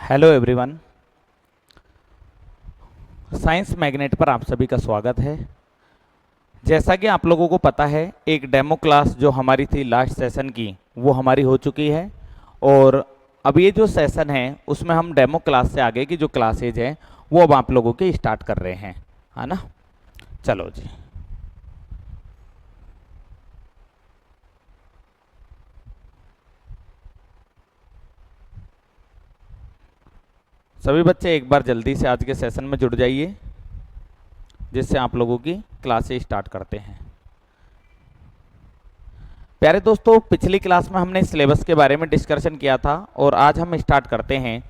Hello everyone, science magnet पर आप सभी का स्वागत है। जैसा कि आप लोगों को पता है, एक डेमो क्लास जो हमारी थी लास्ट सेशन की वो हमारी हो चुकी है और अब ये जो सेशन है उसमें हम डेमो क्लास से आगे की जो क्लासेज हैं वो अब आप लोगों के स्टार्ट कर रहे हैं, है ना। चलो जी, सभी बच्चे एक बार जल्दी से आज के सेशन में जुड़ जाइए जिससे आप लोगों की क्लासेस स्टार्ट करते हैं। प्यारे दोस्तों, पिछली क्लास में हमने सिलेबस के बारे में डिस्कशन किया था और आज हम स्टार्ट करते हैं।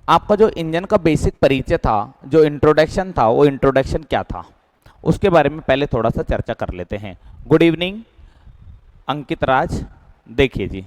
आपका जो इंजन का बेसिक परिचय था, जो इंट्रोडक्शन था, वो इंट्रोडक्शन क्या था उसके बारे में पहले थोड़ा सा चर्चा कर लेते हैं। गुड इवनिंग अंकित राज। देखिए जी,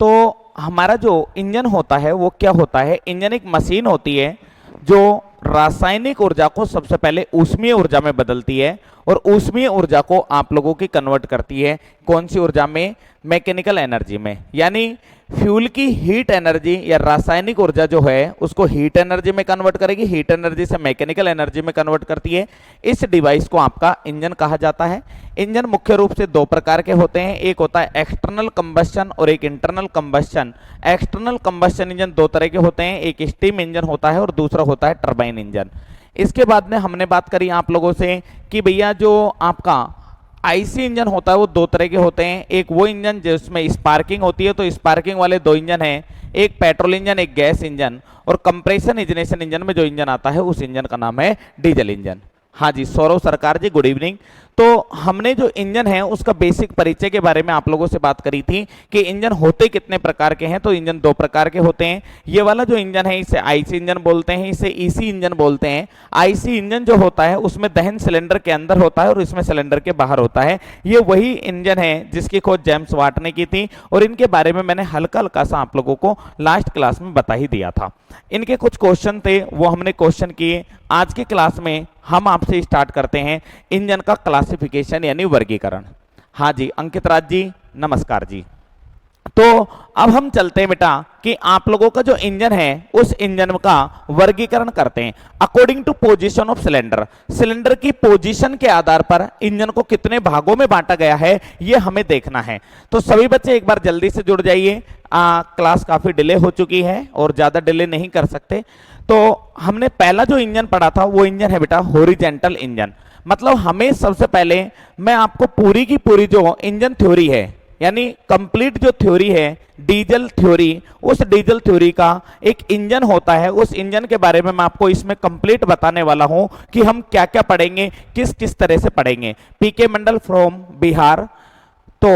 तो हमारा जो इंजन होता है वो क्या होता है। इंजन एक मशीन होती है जो रासायनिक ऊर्जा को सबसे पहले ऊष्मीय ऊर्जा में बदलती है और ऊष्मीय ऊर्जा को आप लोगों की कन्वर्ट करती है कौन सी ऊर्जा में? मैकेनिकल एनर्जी में। यानी फ्यूल की हीट एनर्जी या रासायनिक ऊर्जा जो है उसको हीट एनर्जी में कन्वर्ट करेगी, हीट एनर्जी से मैकेनिकल एनर्जी में कन्वर्ट करती है। इस डिवाइस को आपका इंजन कहा जाता है। इंजन मुख्य रूप से दो प्रकार के होते हैं, एक होता है एक्सटर्नल कंबस्शन और एक internal combustion. External combustion engine दो तरह के होते हैं, एक स्टीम इंजन होता है और दूसरा होता है टरबाइन इंजन। इसके बाद में हमने बात करी आप लोगों से कि भैया जो आपका आईसी इंजन होता है वो दो तरह के होते हैं। एक वो इंजन जिसमें स्पार्किंग होती है, तो स्पार्किंग वाले दो इंजन हैं, एक पेट्रोल इंजन एक गैस इंजन। और कंप्रेशन इग्निशन इंजन में जो इंजन आता है उस इंजन का नाम है डीजल इंजन। हाँ जी, सौरव सरकार जी, गुड इवनिंग। तो हमने जो इंजन है उसका बेसिक परिचय के बारे में आप लोगों से बात करी थी कि इंजन होते कितने प्रकार के हैं। तो इंजन दो प्रकार के होते हैं। ये वाला जो इंजन है इसे आईसी इंजन बोलते हैं, इसे ईसी इंजन बोलते हैं। आईसी इंजन जो होता है उसमें दहन सिलेंडर के अंदर होता है और इसमें सिलेंडर के बाहर होता है। ये वही इंजन है जिसकी खोज जेम्स वाट ने की थी और इनके बारे में मैंने हल्का हल्का सा आप लोगों को लास्ट क्लास में बता ही दिया था। इनके कुछ क्वेश्चन थे वो हमने क्वेश्चन किए। आज की क्लास में हम आपसे स्टार्ट करते हैं इंजन का क्लासिफिकेशन यानी वर्गीकरण। हाँ जी अंकित राज जी, नमस्कार जी। तो अब हम चलते हैं बेटा कि आप लोगों का जो इंजन है उस इंजन का वर्गीकरण करते हैं according to position of cylinder. Cylinder की पोजीशन के आधार पर इंजन को कितने भागों में बांटा गया है ये हमें देखना है। तो सभी बच्चे एक बार जल्दी से जुड़ जाइए। क्लास काफी डिले हो चुकी है और ज्यादा डिले नहीं कर सकते। तो हमने पहला जो इंजन पढ़ा था वो इंजन है बेटा हॉरिजॉन्टल इंजन। मतलब हमें सबसे पहले मैं आपको पूरी की पूरी जो इंजन थ्योरी है यानी कंप्लीट जो थ्योरी है डीजल थ्योरी, उस डीजल थ्योरी का एक इंजन होता है, उस इंजन के बारे में मैं आपको इसमें कंप्लीट बताने वाला हूं कि हम क्या क्या पढ़ेंगे, किस किस तरह से पढ़ेंगे। पीके मंडल फ्रॉम बिहार। तो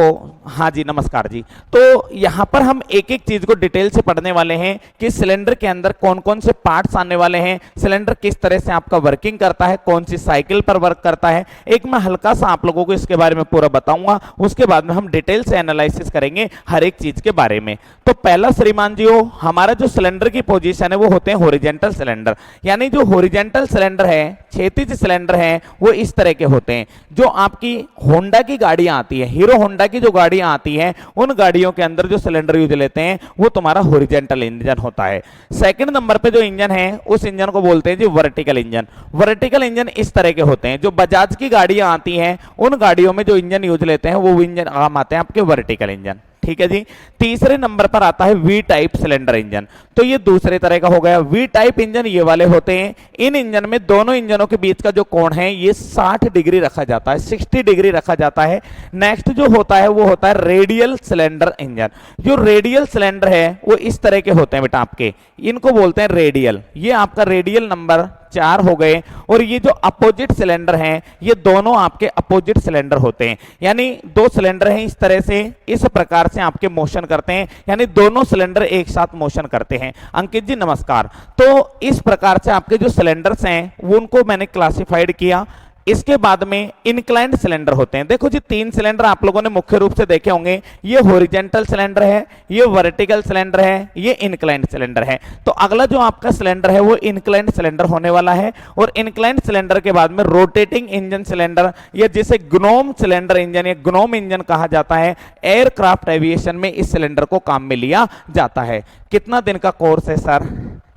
हाँ जी नमस्कार जी। तो यहां पर हम एक एक चीज को डिटेल से पढ़ने वाले हैं कि सिलेंडर के अंदर कौन कौन से पार्ट्स आने वाले हैं, सिलेंडर किस तरह से आपका वर्किंग करता है, कौन सी साइकिल पर वर्क करता है। एक मैं हल्का सा आप लोगों को इसके बारे में पूरा बताऊंगा, उसके बाद में हम डिटेल से एनालिसिस करेंगे हर एक चीज के बारे में। तो पहला श्रीमान जी हो, हमारा जो सिलेंडर की पोजीशन है वो होते हैं हॉरिजॉन्टल सिलेंडर। यानी जो हॉरिजॉन्टल सिलेंडर है, क्षैतिज सिलेंडर है, वो इस तरह के होते हैं। जो आपकी होंडा की गाड़ियां आती है, हीरो होंडा की जो गाड़ियां आती हैं उन गाड़ियों के अंदर जो सिलेंडर यूज लेते हैं वो तुम्हारा हॉरिजॉन्टल इंजन होता है। सेकंड नंबर पे जो इंजन है उस इंजन को बोलते हैं जी वर्टिकल इंजन। वर्टिकल इंजन इस तरह के होते हैं, जो बजाज की गाड़ियां आती हैं उन गाड़ियों में जो इंजन यूज लेते हैं वो इंजन आम आते हैं आपके वर्टिकल इंजन। ठीक है जी। तीसरे नंबर पर आता है वी टाइप सिलेंडर इंजन। तो ये दूसरे तरह का हो गया। वी टाइप इंजन ये वाले होते हैं, इन इंजन में दोनों इंजनों के बीच का जो कोण है ये 60 डिग्री रखा जाता है, 60 डिग्री रखा जाता है। नेक्स्ट जो होता है वो होता है रेडियल सिलेंडर इंजन। जो रेडियल सिलेंडर है वो इस तरह के होते हैं बेटा आपके, इनको बोलते हैं रेडियल। ये आपका रेडियल नंबर 4 हो गए। और ये जो अपोजिट सिलेंडर हैं ये दोनों आपके अपोजिट सिलेंडर होते हैं। यानी दो सिलेंडर हैं इस तरह से, इस प्रकार से आपके मोशन करते हैं, यानी दोनों सिलेंडर एक साथ मोशन करते हैं। अंकित जी नमस्कार। तो इस प्रकार से आपके जो सिलेंडर्स हैं वो उनको मैंने क्लासिफाइड किया। इसके बाद में इंक्लाइंड सिलेंडर होते हैं। देखो जी, तीन सिलेंडर आप लोगों ने मुख्य रूप से देखे होंगे, ये हॉरिजॉन्टल सिलेंडर है, ये वर्टिकल सिलेंडर है, ये इंक्लाइंड सिलेंडर है। तो अगला जो आपका सिलेंडर है वो इंक्लाइंड सिलेंडर होने वाला है। और इंक्लाइंड सिलेंडर के बाद में रोटेटिंग इंजन सिलेंडर, या जिसे ग्नोम सिलेंडर इंजन या ग्नोम इंजन कहा जाता है, एयरक्राफ्ट एविएशन में इस सिलेंडर को काम में लिया जाता है। कितना दिन का कोर्स है सर?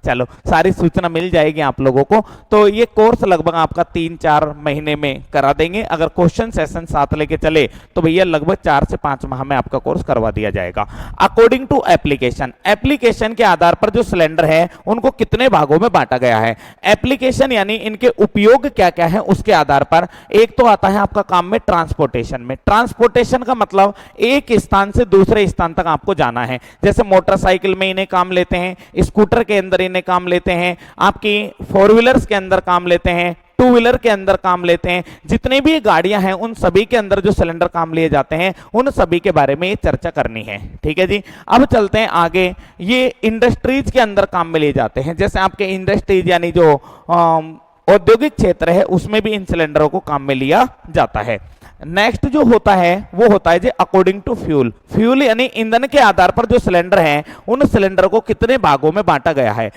चलो सारी सूचना मिल जाएगी आप लोगों को। तो ये कोर्स लगभग आपका 3-4 महीने में करा देंगे। अगर क्वेश्चन सेशन साथ लेके चले तो भैया लगभग 4 से 5 माह में आपका कोर्स करवा दिया जाएगा। अकॉर्डिंग टू एप्लीकेशन, एप्लीकेशन के आधार पर जो सिलेंडर है उनको कितने भागों में बांटा गया है। एप्लीकेशन यानी इनके उपयोग क्या क्या है उसके आधार पर। एक तो आता है आपका काम में ट्रांसपोर्टेशन में। ट्रांसपोर्टेशन का मतलब एक स्थान से दूसरे स्थान तक आपको जाना है। जैसे मोटरसाइकिल में इन्हें काम लेते हैं, स्कूटर के अंदर इन्हें काम लेते हैं, आपकी 4 व्हीलर्स के अंदर काम लेते हैं, 2 व्हीलर के अंदर काम लेते हैं। जितने भी गाड़ियां हैं उन सभी के अंदर जो सिलेंडर काम लिए जाते हैं उन सभी के बारे में ये चर्चा करनी है। ठीक है जी। अब चलते हैं आगे। ये इंडस्ट्रीज के अंदर काम में लिए जाते हैं। जैसे आपके इंडस्ट्रीज यानी जो औद्योगिक क्षेत्र है उसमें भी इन सिलेंडरों को काम में लिया जाता है। नेक्स्ट जो होता है वो होता है जी अकॉर्डिंग टू फ्यूल। फ्यूल यानी ईंधन के आधार पर जो सिलेंडर है उन सिलेंडर को कितने भागों में बांटा गया है।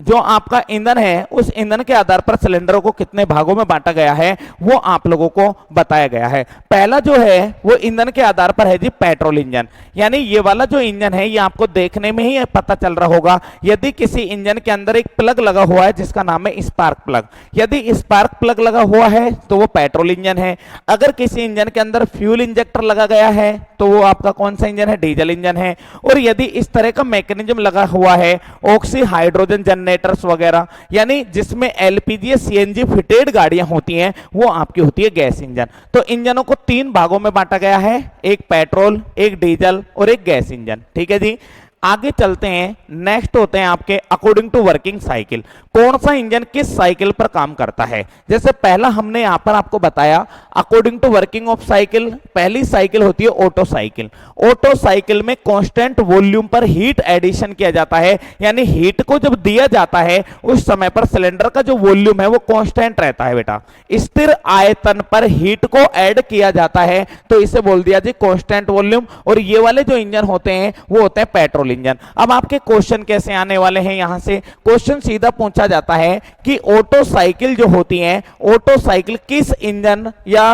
जो आपका ईंधन है उस ईंधन के आधार पर सिलेंडरों को कितने भागों में बांटा गया है वो आप लोगों को बताया गया है। पहला जो है वो ईंधन के आधार पर है जी पेट्रोल इंजन। यानी ये वाला जो इंजन है ये आपको देखने में ही पता चल रहा होगा। यदि किसी इंजन के अंदर एक प्लग लगा हुआ है जिसका नाम है स्पार्क प्लग, यदि स्पार्क प्लग लगा हुआ है तो वो पेट्रोल इंजन है। अगर किसी इंजन के अंदर फ्यूल इंजेक्टर लगा गया है तो वो आपका कौन सा इंजन है, डीजल इंजन है। और यदि इस तरह का मैकेनिज्म लगा हुआ है ऑक्सी हाइड्रोजन जनरेटर्स वगैरह, यानी जिसमें एलपीजी या सीएनजी फिटेड गाड़ियां होती हैं, वो आपकी होती है गैस इंजन। तो इंजनों को 3 भागों में बांटा गया है, एक पेट्रोल, एक डीजल और एक गैस इंजन। ठीक है जी। आगे चलते हैं। नेक्स्ट होते हैं आपके अकॉर्डिंग टू वर्किंग साइकिल। कौन सा इंजन किस साइकिल पर काम करता है। जैसे पहला हमने यहां पर आपको बताया according to working of cycle. पहली साइकिल होती है ऑटो साइकिल। ऑटो साइकिल में कांस्टेंट वॉल्यूम पर हीट एडिशन किया जाता है। यानी हीट को जब दिया जाता है उस समय पर सिलेंडर का जो वॉल्यूम है वो कांस्टेंट रहता है बेटा। स्थिर आयतन पर हीट को ऐड किया जाता है तो इसे बोल दिया जी कांस्टेंट वॉल्यूम। और ये वाले जो इंजन होते हैं वो होते हैं पेट्रोल इंजन। अब आपके क्वेश्चन कैसे आने वाले हैं, यहां से क्वेश्चन सीधा पूछा जाता है कि ऑटो साइकिल जो होती है, ऑटो साइकिल किस इंजन या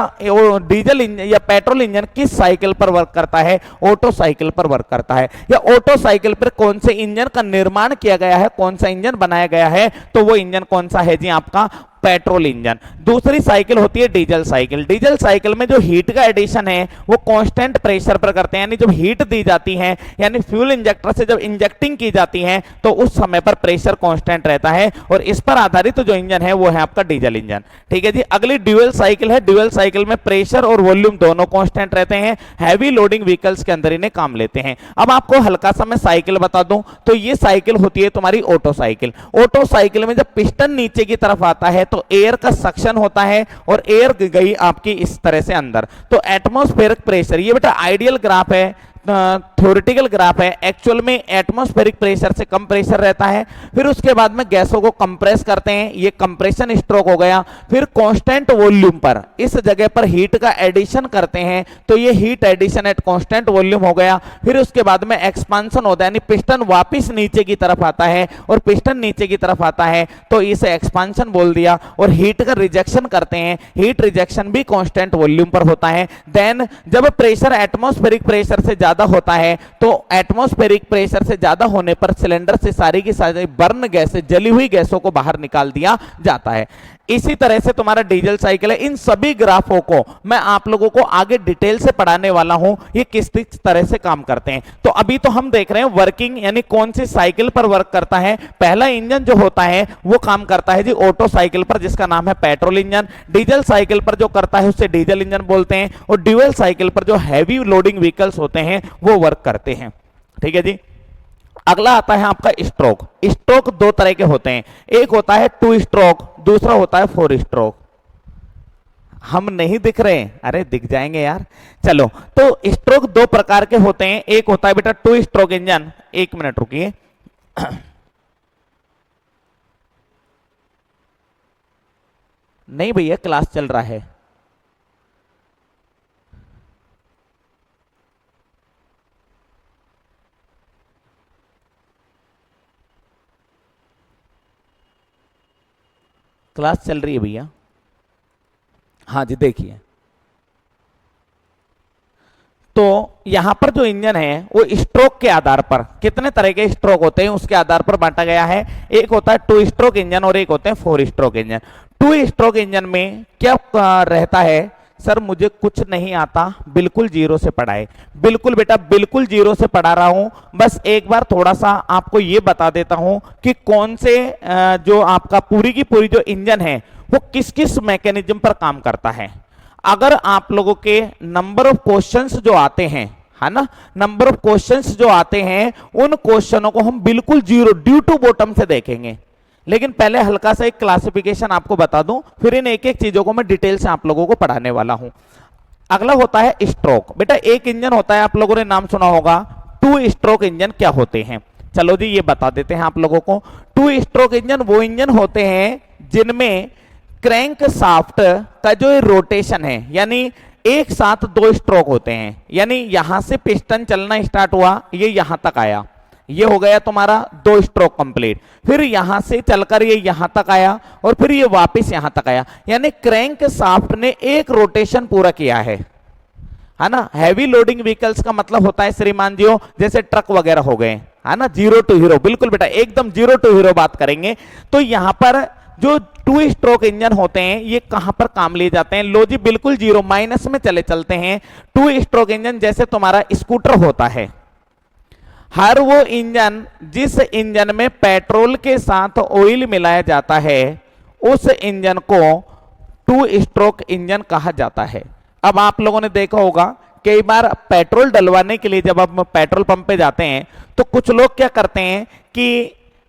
डीजल इंजन या पेट्रोल इंजन किस साइकिल पर वर्क करता है। ऑटो साइकिल पर वर्क करता है। या ऑटो साइकिल पर कौन से इंजन का निर्माण किया गया है, कौन सा इंजन बनाया गया है, तो वो इंजन कौन सा है जी आपका पेट्रोल इंजन। दूसरी साइकिल होती है डीजल साइकिल। डीजल साइकिल में जो हीट का एडिशन है वो कांस्टेंट प्रेशर पर करते हैं। यानी जब हीट दी जाती है, यानी फ्यूल इंजेक्टर से जब इंजेक्टिंग की जाती है तो उस समय पर प्रेशर कांस्टेंट रहता है और इस पर आधारित जो इंजन है वो है आपका डीजल इंजन। ठीक है जी। अगली ड्यूअल साइकिल है। ड्यूअल साइकिल में प्रेशर और वॉल्यूम दोनों कांस्टेंट रहते हैं। हैवी लोडिंग व्हीकल्स के अंदर इन्हें काम लेते हैं। अब आपको हल्का सा मैं साइकिल बता दूं तो ये साइकिल होती है तुम्हारी ऑटो साइकिल। ऑटो साइकिल में जब पिस्टन नीचे की तरफ आता है तो एयर का सक्शन होता है और एयर गई आपकी इस तरह से अंदर। तो एटमॉस्फेरिक प्रेशर, ये बेटा आइडियल ग्राफ है, थ्योरेटिकल ग्राफ है। एक्चुअल में एटमॉस्फेरिक प्रेशर से कम प्रेशर रहता है। फिर उसके बाद में गैसों को कंप्रेस करते हैं, ये कंप्रेशन स्ट्रोक हो गया। फिर कांस्टेंट वॉल्यूम पर इस जगह पर हीट का एडिशन करते हैं तो ये heat addition at constant volume हो गया। फिर उसके बाद में एक्सपांशन होता है, यानी पिस्टन वापस नीचे की तरफ आता है और पिस्टन नीचे की तरफ आता है तो इसे एक्सपांशन बोल दिया। और हीट का रिजेक्शन करते हैं, हीट रिजेक्शन भी कांस्टेंट वॉल्यूम पर होता है। देन जब प्रेशर एटमॉस्फेरिक प्रेशर से ज्यादा होता है तो एटमॉस्फेरिक प्रेशर से ज्यादा होने पर सिलेंडर से सारी की सारी बर्न गैसें, जली हुई गैसों को बाहर निकाल दिया जाता है। इसी तरह से तुम्हारा डीजल साइकिल है। इन सभी ग्राफों को मैं आप लोगों को आगे डिटेल से पढ़ाने वाला हूं, ये किस तरह से काम करते हैं। तो अभी तो हम देख रहे हैं वर्किंग, यानी कौन सी साइकिल पर वर्क करता है। पहला इंजन जो होता है वो काम करता है जी ऑटो साइकिल पर, जिसका नाम है पेट्रोल इंजन। डीजल साइकिल पर जो करता है उसे डीजल इंजन बोलते हैं। और ड्यूअल साइकिल पर जो हैवी लोडिंग व्हीकल्स होते हैं वो वर्क करते हैं। ठीक है जी। अगला आता है आपका स्ट्रोक। स्ट्रोक 2 तरह के होते हैं, एक होता है 2 स्ट्रोक, दूसरा होता है 4 स्ट्रोक। हम नहीं दिख रहे हैं, अरे दिख जाएंगे यार। चलो, तो स्ट्रोक 2 प्रकार के होते हैं। एक होता है बेटा 2 स्ट्रोक इंजन। 1 मिनट रुकिए। नहीं भैया, क्लास चल रहा है। क्लास चल रही है भैया। हाँ जी, देखिए तो यहां पर जो इंजन है वो स्ट्रोक के आधार पर, कितने तरह के स्ट्रोक होते हैं उसके आधार पर बांटा गया है। एक होता है 2 स्ट्रोक इंजन और एक होते हैं 4 स्ट्रोक इंजन। 2 स्ट्रोक इंजन में क्या रहता है, सर मुझे कुछ नहीं आता, बिल्कुल जीरो से पढ़ाए। बिल्कुल बेटा, बिल्कुल जीरो से पढ़ा रहा हूं। बस एक बार थोड़ा सा आपको ये बता देता हूं कि कौन से जो आपका पूरी की पूरी जो इंजन है वो किस किस मैकेनिज्म पर काम करता है। अगर आप लोगों के नंबर ऑफ क्वेश्चंस जो आते हैं, है ना, नंबर ऑफ क्वेश्चंस जो आते हैं उन क्वेश्चनों को हम बिल्कुल जीरो ड्यू टू बॉटम से देखेंगे। लेकिन पहले हल्का सा एक क्लासिफिकेशन आपको बता दूं, फिर इन एक एक चीजों को मैं डिटेल से आप लोगों को पढ़ाने वाला हूं। अगला होता है स्ट्रोक। बेटा एक इंजन होता है, आप लोगों ने नाम सुना होगा, 2 स्ट्रोक इंजन क्या होते हैं, चलो जी ये बता देते हैं आप लोगों को। 2 स्ट्रोक इंजन वो इंजन होते हैं जिनमें क्रैंक शाफ्ट का जो रोटेशन है, यानी एक साथ 2 स्ट्रोक होते हैं, यानी यहां से पिस्टन चलना स्टार्ट हुआ, ये यहां तक आया, ये हो गया तुम्हारा 2 स्ट्रोक कंप्लीट, फिर यहां से चलकर ये यहां तक आया और फिर ये वापस यहां तक आया, यानी क्रैंक शाफ्ट ने एक रोटेशन पूरा किया है ना। हैवी लोडिंग व्हीकल्स का मतलब होता है श्रीमान जी, जैसे ट्रक वगैरह हो गए, है ना, 0 टू हीरो। बिल्कुल बेटा एकदम 0 टू हीरो बात करेंगे। तो यहां पर जो 2 स्ट्रोक इंजन होते हैं ये कहां पर काम लिए जाते हैं, लो जी बिल्कुल जीरो माइनस में चले चलते हैं। 2 स्ट्रोक इंजन जैसे तुम्हारा स्कूटर होता है, हर वो इंजन जिस इंजन में पेट्रोल के साथ ऑयल मिलाया जाता है उस इंजन को 2 स्ट्रोक इंजन कहा जाता है। अब आप लोगों ने देखा होगा कई बार पेट्रोल डलवाने के लिए जब आप पेट्रोल पंप पे जाते हैं तो कुछ लोग क्या करते हैं कि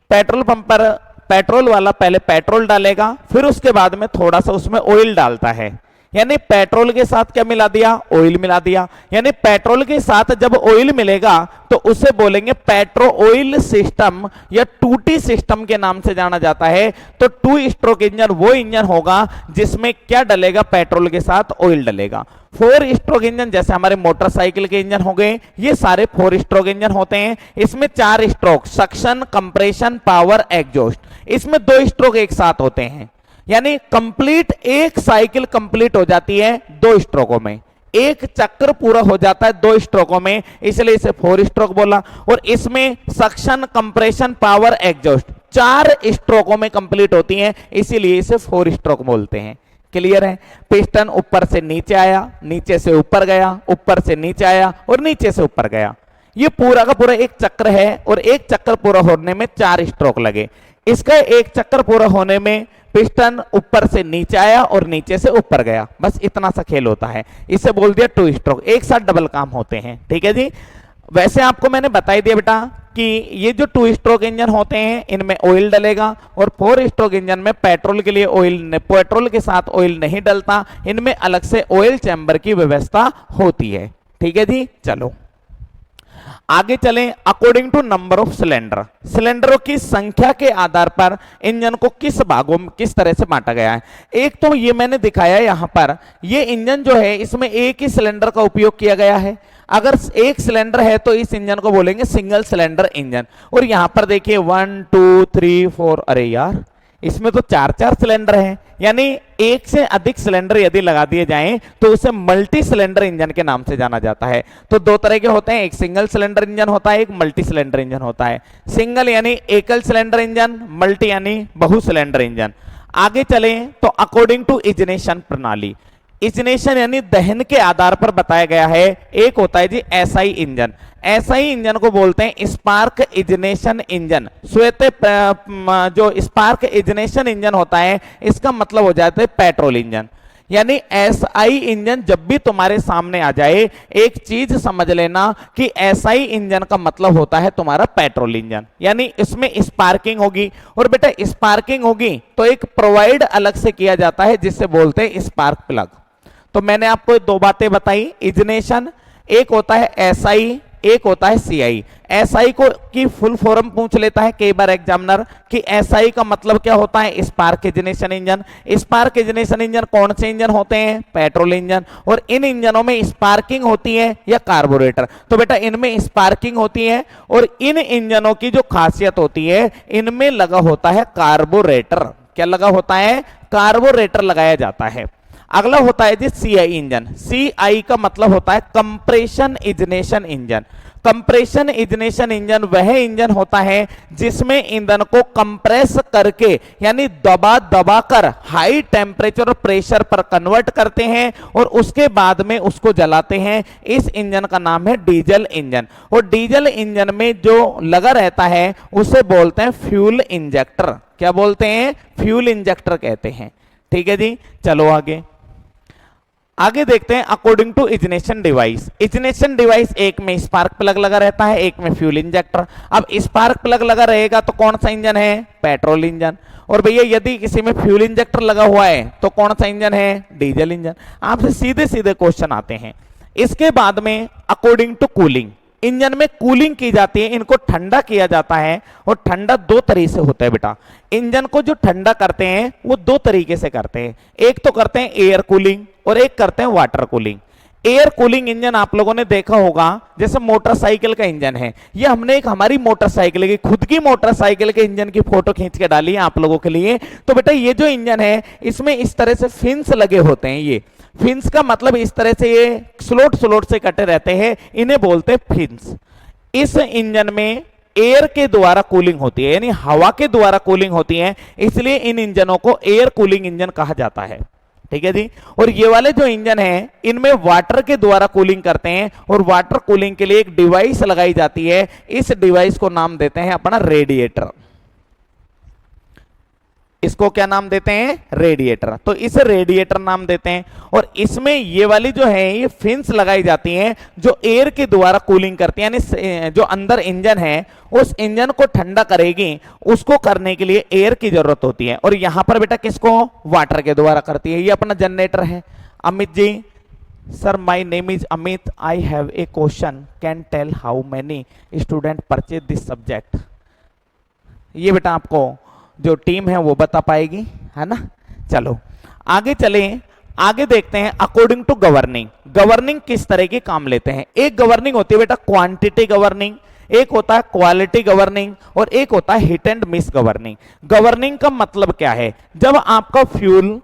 पेट्रोल पंप पर पेट्रोल वाला पहले पेट्रोल डालेगा, फिर उसके बाद में थोड़ा सा उसमें ऑयल डालता है, यानी पेट्रोल के साथ क्या मिला दिया, ऑयल मिला दिया। यानी पेट्रोल के साथ जब ऑयल मिलेगा तो उसे बोलेंगे पेट्रो ऑयल सिस्टम या 2T सिस्टम के नाम से जाना जाता है। तो 2 स्ट्रोक इंजन वो इंजन होगा जिसमें क्या डलेगा, पेट्रोल के साथ ऑयल डलेगा। 4 स्ट्रोक इंजन जैसे हमारे मोटरसाइकिल के इंजन हो गए, ये सारे 4 स्ट्रोक इंजन होते हैं। इसमें 4 stroke, suction, compression, power, exhaust, इसमें 2 स्ट्रोक एक साथ होते हैं, यानी कंप्लीट एक साइकिल कंप्लीट हो जाती है 2 स्ट्रोकों में, एक चक्र पूरा हो जाता है 2 स्ट्रोकों में, इसलिए इसे 4 स्ट्रोक बोला। और इसमें सक्शन, कंप्रेशन, पावर, एग्जॉस्ट 4 स्ट्रोकों में कंप्लीट होती हैं, इसीलिए इसे 4 स्ट्रोक बोलते हैं। क्लियर है? पिस्टन ऊपर से नीचे आया, नीचे से ऊपर गया, ऊपर से नीचे आया और नीचे से ऊपर गया, ये पूरा का पूरा एक चक्र है और एक चक्र पूरा होने में 4 स्ट्रोक लगे। इसका एक चक्र पूरा होने में पिस्टन ऊपर से नीचे आया और नीचे से ऊपर गया, बस इतना सा खेल होता है, इसे बोल दिया 2 स्ट्रोक, एक साथ डबल काम होते हैं। ठीक है जी। वैसे आपको मैंने बता ही दिया बेटा कि ये जो 2 स्ट्रोक इंजन होते हैं इनमें ऑयल डलेगा और 4 स्ट्रोक इंजन में पेट्रोल के लिए ऑयल, पेट्रोल के साथ ऑयल नहीं डलता, इनमें अलग से ऑयल चैम्बर की व्यवस्था होती है। ठीक है जी। चलो आगे चलें। According to number of cylinder, सिलेंडरों की संख्या के आधार पर इंजन को किस भागों में किस तरह से बांटा गया है। एक तो ये मैंने दिखाया यहां पर, ये इंजन जो है इसमें एक ही सिलेंडर का उपयोग किया गया है। अगर एक सिलेंडर है तो इस इंजन को बोलेंगे सिंगल सिलेंडर इंजन। और यहां पर देखिए 1 2 3 4, अरे यार इसमें तो 4 सिलेंडर हैं, यानी एक से अधिक सिलेंडर यदि लगा दिए जाएं तो उसे मल्टी सिलेंडर इंजन के नाम से जाना जाता है। तो 2 तरह के होते हैं, एक सिंगल सिलेंडर इंजन होता है, एक मल्टी सिलेंडर इंजन होता है। सिंगल यानी एकल सिलेंडर इंजन, मल्टी यानी बहु सिलेंडर इंजन। आगे चलें तो अकॉर्डिंग टू इग्निशन प्रणाली, इग्निशन यानी दहन के आधार पर बताया गया है। एक होता है जी एसआई इंजन, एसआई इंजन को बोलते हैं स्पार्क इग्निशन इंजन। श्वेत जो स्पार्क इग्निशन इंजन होता है इसका मतलब हो जाता है पेट्रोल इंजन। यानी एसआई इंजन जब भी तुम्हारे सामने आ जाए एक चीज समझ लेना कि एसआई इंजन का मतलब होता है तुम्हारा पेट्रोल इंजन, यानी इसमें स्पार्किंग होगी। और बेटा स्पार्किंग होगी तो एक प्रोवाइड अलग से किया जाता है जिससे बोलते हैं स्पार्क प्लग। तो मैंने आपको 2 बातें बताई, इग्निशन, एक होता है एसआई, एक होता है सीआई। एसआई को की फुल फॉर्म पूछ लेता है कई बार एग्जामिनर कि एसआई का मतलब क्या होता है, spark ignition engine. Spark ignition engine कौन से इंजन होते हैं, पेट्रोल इंजन। और इन इंजनों में स्पार्किंग होती है या कार्बोरेटर, तो बेटा इनमें स्पार्किंग होती है। और इन इंजनों की जो खासियत होती है इनमें लगा होता है कार्बोरेटर। क्या लगा होता है, कार्बोरेटर लगाया जाता है। अगला होता है जी सीआई इंजन। सीआई का मतलब होता है compression ignition engine. Compression ignition engine वह इंजन होता है जिसमें ईंधन को कंप्रेस करके यानी दबा दबा कर हाई टेम्परेचर और प्रेशर पर कन्वर्ट करते हैं और उसके बाद में उसको जलाते हैं। इस इंजन का नाम है डीजल इंजन। और डीजल इंजन में जो लगा रहता है उसे बोलते हैं फ्यूल इंजेक्टर। क्या बोलते हैं? फ्यूल इंजेक्टर कहते हैं। ठीक है जी, चलो आगे आगे देखते हैं। According to ignition device, ignition device एक में स्पार्क प्लग लगा रहता है, एक में फ्यूल इंजेक्टर। अब स्पार्क प्लग लगा रहेगा तो कौन सा इंजन है? Petrol engine. और भैया यदि किसी में फ्यूल इंजेक्टर लगा हुआ है तो कौन सा इंजन है? Diesel engine. आपसे सीधे सीधे क्वेश्चन आते हैं। इसके बाद में अकॉर्डिंग टू कूलिंग, इंजन में कूलिंग की जाती है, इनको ठंडा किया जाता है। और ठंडा दो तरीके से होता है बेटा। इंजन को जो ठंडा करते हैं वो दो तरीके से करते हैं। एक तो करते हैं एयर कूलिंग और एक करते हैं water cooling. Air cooling engine आप लोगों ने देखा होगा, जैसे मोटरसाइकिल का इंजन है। ये हमने एक हमारी मोटरसाइकिल की खुद की मोटरसाइकिल के इंजन की फोटो खींच के डाली है आप लोगों के लिए। तो बेटा ये जो इंजन है इसमें इस तरह से फिन्स लगे होते हैं। ये फिन्स का मतलब इस तरह से ये स्लोट स्लोट से कटे रहते हैं, इन्हें बोलते हैं फिन्स। इस इंजन में एयर के द्वारा कूलिंग होती है, यानी हवा के द्वारा कूलिंग होती है, इसलिए इन इंजनों को एयर कूलिंग इंजन कहा जाता है। ठीक है जी। और ये वाले जो इंजन हैं इनमें वाटर के द्वारा कूलिंग करते हैं और वाटर कूलिंग के लिए एक डिवाइस लगाई जाती है। इस डिवाइस को नाम देते हैं अपना रेडिएटर। इसको क्या नाम देते हैं? रेडिएटर। तो इसे रेडिएटर नाम देते हैं। और इसमें ये वाली जो है ये फिन्स लगाई जाती हैं जो एयर के द्वारा कूलिंग करती है, यानी जो अंदर इंजन है उस इंजन को ठंडा करेगी, उसको करने के लिए एयर की जरूरत होती है। और यहां पर बेटा किसको? वाटर के द्वारा करती है। ये अपना जनरेटर है। Amit ji, sir my name is Amit, I have a question, can tell how many student purchase this subject. ये बेटा आपको जो टीम है वो बता पाएगी, है ना। चलो आगे चलें, आगे देखते हैं। अकॉर्डिंग टू गवर्निंग, गवर्निंग किस तरह के काम लेते हैं? एक गवर्निंग होती है बेटा क्वांटिटी गवर्निंग, एक होता है क्वालिटी गवर्निंग और एक होता है hit and miss governing. Governing का मतलब क्या है? जब आपका फ्यूल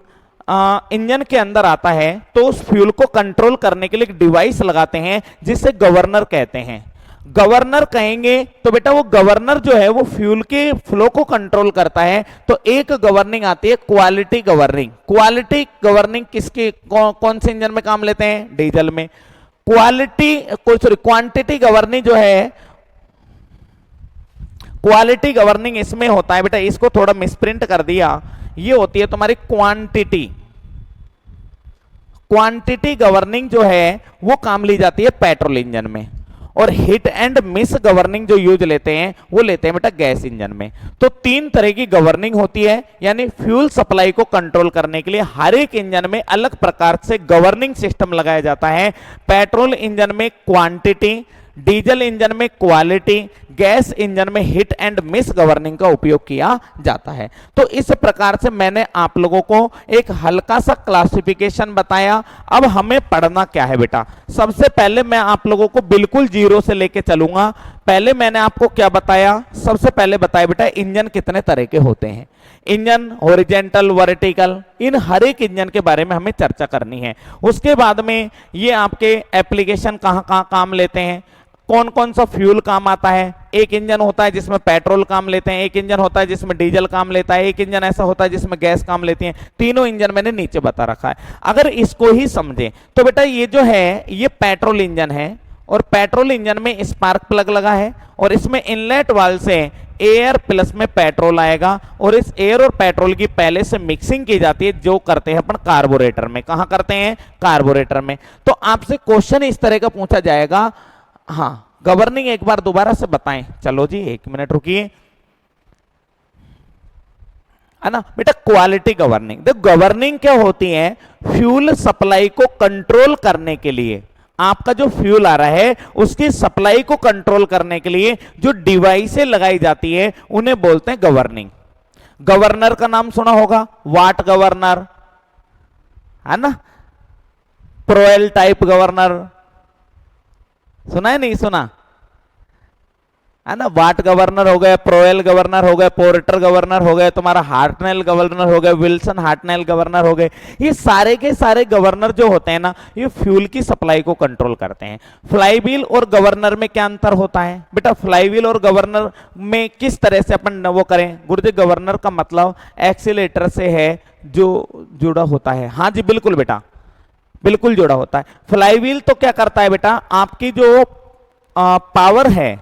इंजन के अंदर आता है तो उस फ्यूल को कंट्रोल करने के लिए एक डिवाइस लगाते हैं जिसे गवर्नर कहते हैं। गवर्नर कहेंगे तो बेटा वो गवर्नर जो है वो फ्यूल के फ्लो को कंट्रोल करता है। तो एक गवर्निंग आती है क्वालिटी गवर्निंग। क्वालिटी गवर्निंग किसके कौन से इंजन में काम लेते हैं? डीजल में। क्वांटिटी गवर्निंग जो है, क्वालिटी गवर्निंग इसमें होता है बेटा, इसको थोड़ा मिसप्रिंट कर दिया, ये होती है तुम्हारी क्वांटिटी। क्वांटिटी गवर्निंग जो है वो काम ली जाती है पेट्रोल इंजन में। और हिट एंड मिस गवर्निंग जो यूज लेते हैं वो लेते हैं बेटा गैस इंजन में। तो तीन तरह की गवर्निंग होती है, यानी फ्यूल सप्लाई को कंट्रोल करने के लिए हर एक इंजन में अलग प्रकार से गवर्निंग सिस्टम लगाया जाता है। पेट्रोल इंजन में क्वांटिटी, डीजल इंजन में क्वालिटी, गैस इंजन में हिट एंड मिस गवर्निंग का उपयोग किया जाता है। तो इस प्रकार से मैंने आप लोगों को एक हल्का सा क्लासिफिकेशन बताया। अब हमें पढ़ना क्या है बेटा? सबसे पहले मैं आप लोगों को बिल्कुल जीरो से लेके चलूंगा। पहले मैंने आपको क्या बताया? सबसे पहले बताया बेटा इंजन कितने तरह के होते हैं। इंजन हॉरिजॉन्टल, वर्टिकल, इन हर एक इंजन के बारे में हमें चर्चा करनी है। उसके बाद में ये आपके एप्लीकेशन कहाँ कहाँ काम लेते हैं, कौन कौन सा फ्यूल काम आता है। एक इंजन होता है जिसमें पेट्रोल काम लेते हैं, एक इंजन होता है जिसमें डीजल काम लेता है, एक इंजन ऐसा होता है जिसमें गैस काम लेती है। तीनों इंजन मैंने नीचे बता रखा है। अगर इसको ही समझें तो बेटा ये जो है ये पेट्रोल इंजन है और पेट्रोल इंजन में स्पार्क प्लग लगा है और इसमें इनलेट वाल्व से एयर प्लस में पेट्रोल आएगा और इस एयर और पेट्रोल की पहले से मिक्सिंग की जाती है, जो करते हैं अपन कार्बोरेटर में। कहां करते हैं? कार्बोरेटर में। तो आपसे क्वेश्चन इस तरह का पूछा जाएगा, हाँ गवर्निंग एक बार दोबारा से बताएं। चलो जी 1 मिनट रुकिए, है ना बेटा। क्वालिटी गवर्निंग, देखो गवर्निंग क्या होती है? फ्यूल सप्लाई को कंट्रोल करने के लिए, आपका जो फ्यूल आ रहा है उसकी सप्लाई को कंट्रोल करने के लिए जो डिवाइसें लगाई जाती है उन्हें बोलते हैं गवर्निंग। गवर्नर का नाम सुना होगा, वाट गवर्नर, है ना, प्रोएल टाइप गवर्नर, सुना है नहीं सुना? है ना। वाट गवर्नर हो गए, प्रोएल गवर्नर हो गए, पोर्टर गवर्नर हो गए, तुम्हारा हार्टनेल गवर्नर हो गए, विल्सन हार्टनेल गवर्नर हो गए। ये सारे के सारे गवर्नर जो होते हैं ना, ये फ्यूल की सप्लाई को कंट्रोल करते हैं। फ्लाईव्हील और गवर्नर में क्या अंतर होता है बेटा? फ्लाईव्हील और गवर्नर में किस तरह से अपन वो करें गुरुजी? गवर्नर का मतलब एक्सीलेटर से है जो जुड़ा होता है। हाँ जी बिल्कुल बेटा, बिल्कुल जुड़ा होता है। फ्लाईव्हील तो क्या करता है बेटा? आपकी जो पावर है,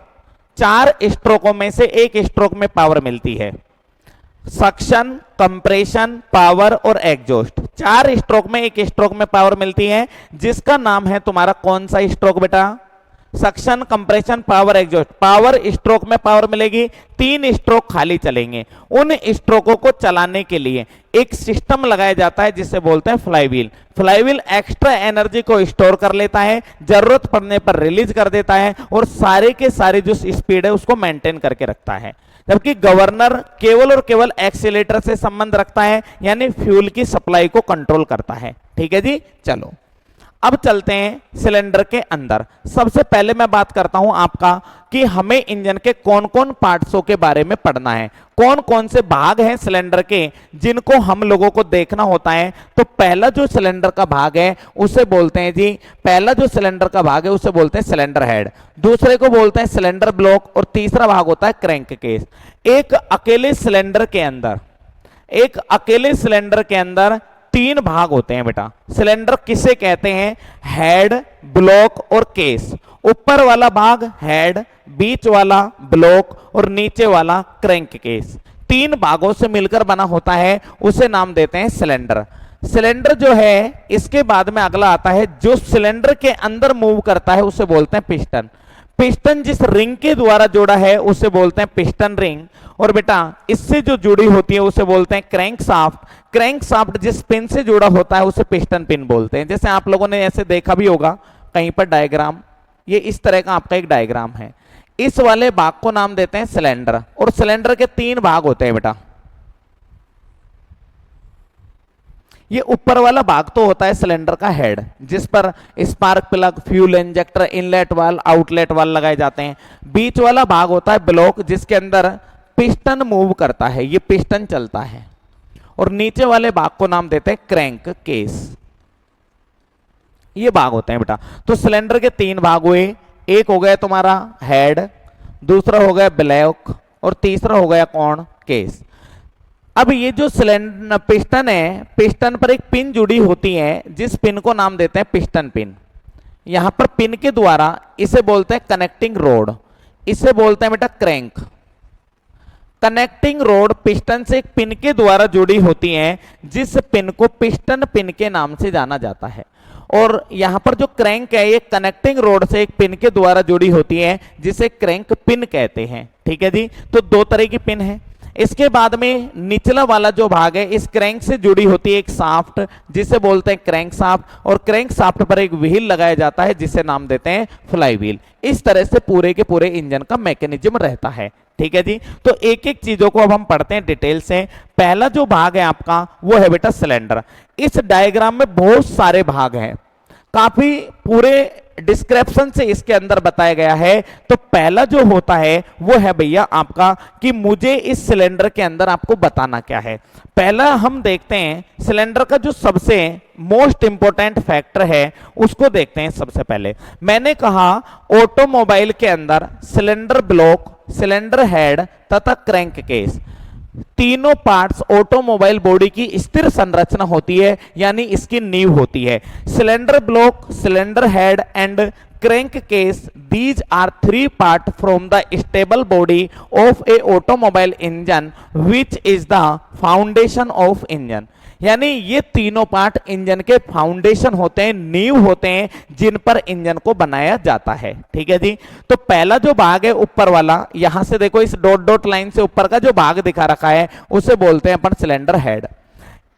4 स्ट्रोकों में से एक स्ट्रोक में पावर मिलती है। सक्शन, कंप्रेशन, पावर और एग्जॉस्ट, 4 स्ट्रोक में एक स्ट्रोक में पावर मिलती है, जिसका नाम है तुम्हारा कौन सा स्ट्रोक बेटा? Suction, compression, power, exhaust. Power stroke में पावर मिलेगी, 3 स्ट्रोक खाली चलेंगे। उन स्ट्रोकों को चलाने के लिए एक सिस्टम लगाया जाता है जिसे बोलते हैं फ्लाईव्हील। फ्लाईव्हील एक्स्ट्रा एनर्जी को स्टोर कर लेता है, जरूरत पड़ने पर रिलीज कर देता है और सारे के सारे जो स्पीड है उसको मेंटेन करके रखता है। जबकि गवर्नर केवल और केवल एक्सीलेटर से संबंध रखता है, यानी फ्यूल की सप्लाई को कंट्रोल करता है। ठीक है जी, चलो अब चलते हैं सिलेंडर के अंदर। सबसे पहले मैं बात करता हूं आपका कि हमें इंजन के कौन कौन पार्ट्सों के बारे में पढ़ना है, कौन कौन से भाग हैं सिलेंडर के जिनको हम लोगों को देखना होता है। तो पहला जो सिलेंडर का भाग है उसे बोलते हैं जी, पहला जो सिलेंडर का भाग है उसे बोलते हैं सिलेंडर हेड, दूसरे को बोलते हैं सिलेंडर ब्लॉक और तीसरा भाग होता है क्रैंक केस। एक अकेले सिलेंडर के अंदर 3 भाग होते हैं बेटा। सिलेंडर किसे कहते हैं? हेड, ब्लॉक और केस। ऊपर वाला भाग हेड, बीच वाला ब्लॉक और नीचे वाला क्रैंक केस। 3 भागों से मिलकर बना होता है, उसे नाम देते हैं सिलेंडर। सिलेंडर जो है, इसके बाद में अगला आता है जो सिलेंडर के अंदर मूव करता है उसे बोलते हैं पिस्टन। पिस्टन जिस रिंग के द्वारा जोड़ा है उसे बोलते हैं पिस्टन रिंग, और बेटा इससे जो जुड़ी होती है उसे बोलते हैं क्रैंक शाफ्ट। क्रैंक शाफ्ट जिस पिन से जुड़ा होता है उसे पिस्टन पिन बोलते हैं। जैसे आप लोगों ने ऐसे देखा भी होगा कहीं पर डायग्राम, ये इस तरह का आपका एक डायग्राम है। इस वाले भाग को नाम देते हैं सिलेंडर, और सिलेंडर के 3 भाग होते हैं बेटा। ये ऊपर वाला भाग तो होता है सिलेंडर का हेड, जिस पर spark plug, fuel injector, inlet valve, outlet valve लगाए जाते हैं। बीच वाला भाग होता है ब्लॉक, जिसके अंदर पिस्टन मूव करता है, ये पिस्टन चलता है। और नीचे वाले भाग को नाम देते हैं क्रैंक केस। ये भाग होते हैं बेटा। तो सिलेंडर के 3 भाग हुए, एक हो गया तुम्हारा हेड, दूसरा हो गया ब्लॉक और तीसरा हो गया कौन? केस। अब ये जो सिलेंडर पिस्टन है, पिस्टन पर एक पिन जुड़ी होती है जिस पिन को नाम देते हैं पिस्टन पिन। यहां पर पिन के द्वारा इसे बोलते हैं कनेक्टिंग रोड, इसे बोलते हैं बेटा क्रैंक। कनेक्टिंग रोड पिस्टन से एक पिन के द्वारा जुड़ी होती है जिस पिन को पिस्टन पिन के नाम से जाना जाता है। और यहां पर जो क्रैंक है ये कनेक्टिंग रोड से एक पिन के द्वारा जुड़ी होती है जिसे क्रैंक पिन कहते हैं। ठीक है जी, तो 2 तरह की पिन है। इसके बाद में निचला वाला जो भाग है इस क्रैंक से जुड़ी होती है एक शाफ्ट जिसे बोलते हैं क्रैंक शाफ्ट, और क्रैंक शाफ्ट पर एक व्हील लगाया जाता है जिसे नाम देते हैं फ्लाई व्हील। इस तरह से पूरे के पूरे इंजन का मैकेनिज्म रहता है। ठीक है जी, तो एक एक चीजों को अब हम पढ़ते हैं डिटेल से। पहला जो भाग है आपका वो है बेटा सिलेंडर। इस डायग्राम में बहुत सारे भाग हैं, काफी पूरे डिस्क्रिप्शन से इसके अंदर बताया गया है। तो पहला जो होता है वो है भैया आपका कि मुझे इस सिलेंडर के अंदर आपको बताना क्या है। पहला हम देखते हैं सिलेंडर का जो सबसे मोस्ट इंपॉर्टेंट फैक्टर है उसको देखते हैं। सबसे पहले मैंने कहा ऑटोमोबाइल के अंदर सिलेंडर ब्लॉक, सिलेंडर हेड तथा क्रैंक केस, तीनों पार्ट्स ऑटोमोबाइल बॉडी की स्थिर संरचना होती है, यानी इसकी नींव होती है। Cylinder block, cylinder head and crank case, these are 3 parts from the stable body of a automobile engine which is the foundation of engine। यानी ये तीनों पार्ट इंजन के फाउंडेशन होते हैं, नींव होते हैं जिन पर इंजन को बनाया जाता है। ठीक है जी, तो पहला जो भाग है ऊपर वाला, यहां से देखो इस डॉट डॉट लाइन से ऊपर का जो भाग दिखा रखा है उसे बोलते हैं अपन सिलेंडर हेड।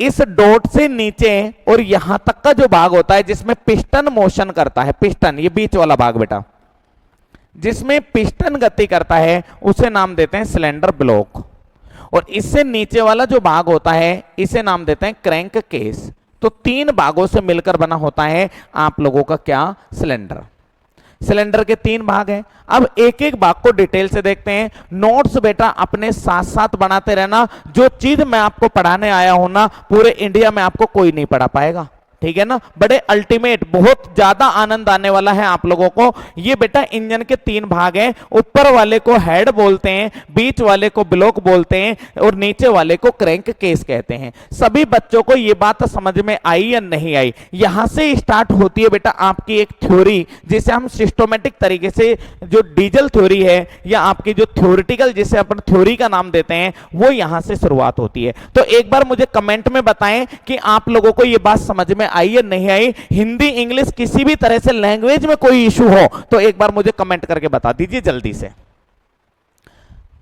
इस डॉट से नीचे और यहां तक का जो भाग होता है जिसमें पिस्टन मोशन करता है, पिस्टन ये बीच वाला भाग बेटा, जिसमें पिस्टन गति करता है उसे नाम देते हैं सिलेंडर ब्लॉक। और इससे नीचे वाला जो भाग होता है इसे नाम देते हैं क्रैंक केस। तो 3 भागों से मिलकर बना होता है आप लोगों का क्या? सिलेंडर। सिलेंडर के 3 भाग हैं। अब एक एक भाग को डिटेल से देखते हैं। नोट्स बेटा अपने साथ साथ बनाते रहना। जो चीज मैं आपको पढ़ाने आया हूं ना, पूरे इंडिया में आपको कोई नहीं पढ़ा पाएगा, ठीक है ना। बड़े अल्टीमेट, बहुत ज्यादा आनंद आने वाला है आप लोगों को। ये बेटा इंजन के 3 भाग हैं। ऊपर वाले को हेड बोलते हैं, बीच वाले को ब्लॉक बोलते हैं और नीचे वाले को क्रैंक केस कहते हैं। सभी बच्चों को ये बात समझ में आई या नहीं आई? यहां से स्टार्ट होती है बेटा आपकी एक थ्योरी, जिसे हम सिस्टोमेटिक तरीके से, जो डीजल थ्योरी है या आपकी जो थ्योरिटिकल, जिसे अपन थ्योरी का नाम देते हैं, वो यहां से शुरुआत होती है। तो एक बार मुझे कमेंट में बताएं कि आप लोगों को ये बात समझ में आई या नहीं आई। हिंदी इंग्लिश किसी भी तरह से लैंग्वेज में कोई इशू हो तो एक बार मुझे कमेंट करके बता दीजिए जल्दी से।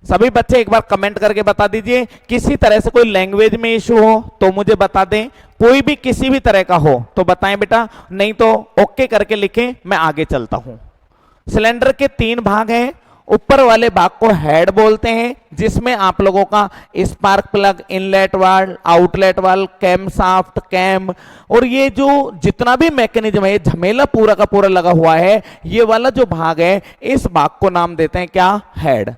सभी बच्चे एक बार कमेंट करके बता दीजिए, किसी तरह से कोई लैंग्वेज में इशू हो तो मुझे बता दें। कोई भी किसी भी तरह का हो तो बताएं बेटा, नहीं तो ओके करके लिखें, मैं आगे चलता हूं। सिलेंडर के 3 भाग हैं। ऊपर वाले भाग को हेड बोलते हैं, जिसमें आप लोगों का spark plug, inlet valve, outlet valve, cam shaft, cam और ये जो जितना भी मैकेनिज्म है, झमेला पूरा का पूरा लगा हुआ है, ये वाला जो भाग है, इस भाग को नाम देते हैं क्या? हेड।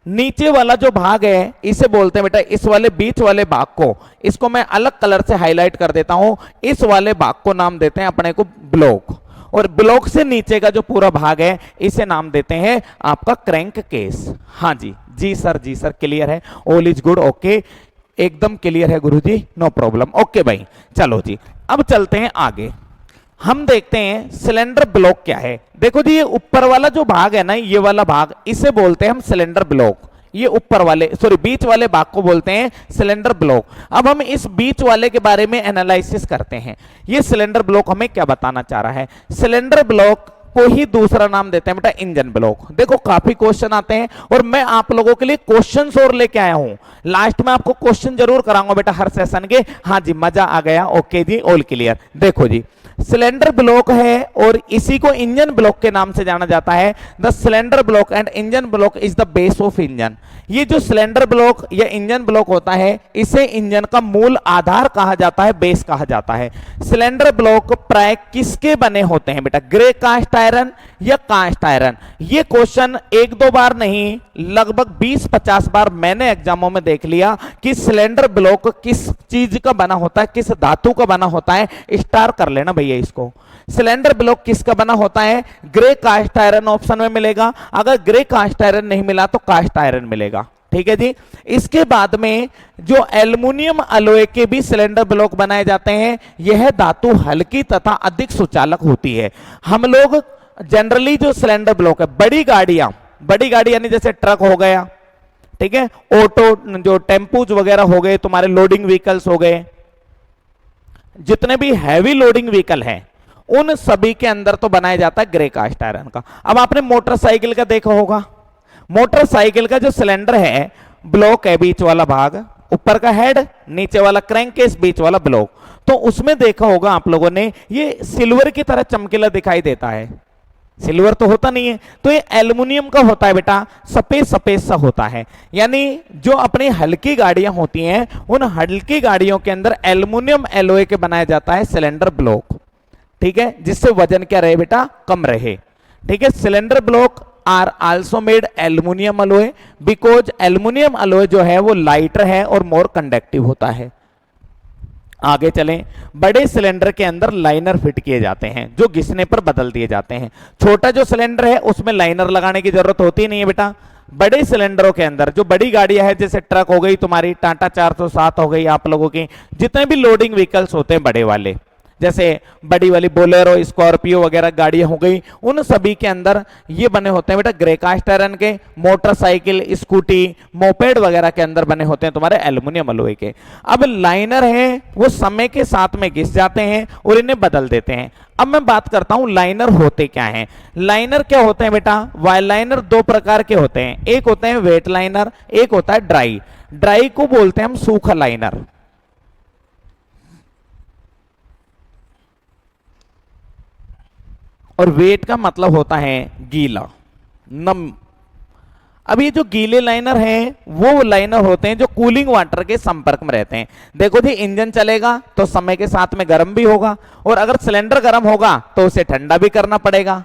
नीचे वाला जो भाग है इसे बोलते हैं बेटा, इस वाले बीच वाले भाग को, इसको मैं अलग कलर से हाईलाइट कर देता हूं, इस वाले भाग को नाम देते हैं अपने को ब्लॉक। और ब्लॉक से नीचे का जो पूरा भाग है इसे नाम देते हैं आपका क्रैंक केस। हाँ जी जी सर, जी सर, क्लियर है, ऑल इज गुड, ओके, एकदम क्लियर है गुरुजी, नो प्रॉब्लम, ओके भाई। चलो जी अब चलते हैं आगे। हम देखते हैं सिलेंडर ब्लॉक क्या है। देखो जी, ये ऊपर वाला जो भाग है ना, ये वाला भाग, इसे बोलते हैं हम सिलेंडर ब्लॉक। ये ऊपर वाले, सॉरी बीच वाले भाग को बोलते हैं सिलेंडर ब्लॉक। अब हम इस बीच वाले के बारे में एनालिसिस करते हैं। ये सिलेंडर ब्लॉक हमें क्या बताना चाह रहा है? सिलेंडर ब्लॉक को ही दूसरा नाम देते हैं बेटा इंजन ब्लॉक। देखो काफी क्वेश्चन आते हैं और मैं आप लोगों के लिए क्वेश्चंस और लेके आया हूं। लास्ट में आपको क्वेश्चन जरूर कराऊंगा बेटा हर सेशन के। हाँ जी, मजा आ गया, ओके जी, ऑल क्लियर। देखो जी, सिलेंडर ब्लॉक है और इसी को इंजन ब्लॉक के नाम से जाना जाता है। The cylinder block and engine block is the base of engine. ये जो सिलेंडर ब्लॉक या इंजन ब्लॉक होता है, इसे इंजन का मूल आधार कहा जाता है, बेस कहा जाता है। सिलेंडर ब्लॉक प्राय किसके बने होते हैं बेटा? ग्रे कास्ट आयरन या कास्ट आयरन? ये क्वेश्चन 1-2 बार नहीं, लगभग 20-50 बार मैंने एग्जामों में देख लिया कि सिलेंडर ब्लॉक किस चीज का बना होता है, किस धातु का बना होता है। स्टार कर लेना भैया इसको। सिलेंडर ब्लॉक किसका बना होता है? ग्रे कास्ट आयरन ऑप्शन में मिलेगा। अगर ग्रे कास्ट आयरन नहीं मिला तो कास्ट आयरन मिलेगा, ठीक है जी। इसके बाद में जो एल्युमिनियम अलॉय के भी सिलेंडर ब्लॉक बनाए जाते हैं। यह धातु हल्की तथा अधिक सुचालक होती है। हम लोग जनरली जो सिलेंडर ब्लॉक है, बड़ी गाड़ी यानी जैसे ट्रक हो गया, ठीक है, ऑटो जो टेम्पूज वगैरह हो गए, तुम्हारे लोडिंग व्हीकल्स हो गए, जितने भी हैवी लोडिंग व्हीकल हैं, उन सभी के अंदर तो बनाया जाता है ग्रे कास्ट आयरन का। अब आपने मोटरसाइकिल का देखा होगा, मोटरसाइकिल का जो सिलेंडर है, ब्लॉक है बीच वाला भाग, ऊपर का हेड, नीचे वाला क्रैंक केस, बीच वाला ब्लॉक। तो उसमें देखा होगा आप लोगों ने, ये सिल्वर की तरह चमकीला दिखाई देता है। सिल्वर तो होता नहीं है, तो ये एल्युमिनियम का होता है बेटा, सफेद सफेद सा होता है। यानी जो अपनी हल्की गाड़ियां होती हैं, उन हल्की गाड़ियों के अंदर एल्युमिनियम एलॉय के बनाया जाता है सिलेंडर ब्लॉक, ठीक है, जिससे वजन क्या रहे बेटा? कम रहे, ठीक है। Cylinder block are also made aluminium alloy because aluminium alloy जो है वो लाइटर है और मोर कंडक्टिव होता है। आगे चलें, बड़े सिलेंडर के अंदर लाइनर फिट किए जाते हैं जो घिसने पर बदल दिए जाते हैं। छोटा जो सिलेंडर है उसमें लाइनर लगाने की जरूरत होती नहीं है बेटा। बड़े सिलेंडरों के अंदर जो बड़ी गाड़ियां हैं, जैसे ट्रक हो गई तुम्हारी, टाटा 407 हो गई आप लोगों की, जितने भी लोडिंग व्हीकल्स होते हैं बड़े वाले, जैसे बड़ी वाली बोलेरो, स्कॉर्पियो वगैरह गाड़ियां हो गई, उन सभी के अंदर ये बने होते हैं बेटा ग्रे कास्ट आयरन के। मोटरसाइकिल, स्कूटी, मोपेड वगैरह के अंदर बने होते हैं तुम्हारे एल्युमिनियम अलॉय के। अब लाइनर है वो समय के साथ में घिस जाते हैं और इन्हें बदल देते हैं। अब मैं बात करता हूं लाइनर होते क्या हैं। लाइनर क्या होते हैं बेटा? वाइल लाइनर 2 प्रकार के होते हैं, एक होते हैं वेट लाइनर, एक होता है ड्राई। ड्राई को बोलते हैं हम सूखा लाइनर, और वेट का मतलब होता है गीला, नम। अब ये जो गीले लाइनर हैं वो लाइनर होते हैं जो कूलिंग वाटर के संपर्क में रहते हैं। देखो जी, इंजन चलेगा तो समय के साथ में गर्म भी होगा, और अगर सिलेंडर गर्म होगा तो उसे ठंडा भी करना पड़ेगा।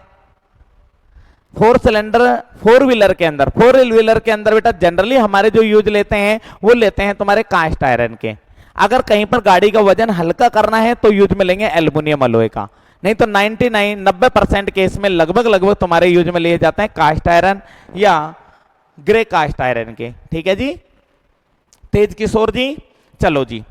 फोर सिलेंडर फोर व्हीलर के अंदर, फोर व्हीलर के अंदर बेटा जनरली हमारे जो यूज लेते हैं वो लेते हैं तुम्हारे कास्ट आयरन के। अगर कहीं पर गाड़ी का वजन हल्का करना है तो यूज में लेंगे एल्युमिनियम अलॉय का, नहीं तो 90% केस में लगभग तुम्हारे यूज में लिए जाते हैं कास्ट आयरन या ग्रे कास्ट आयरन के। ठीक है जी तेज किशोर जी। चलो जी,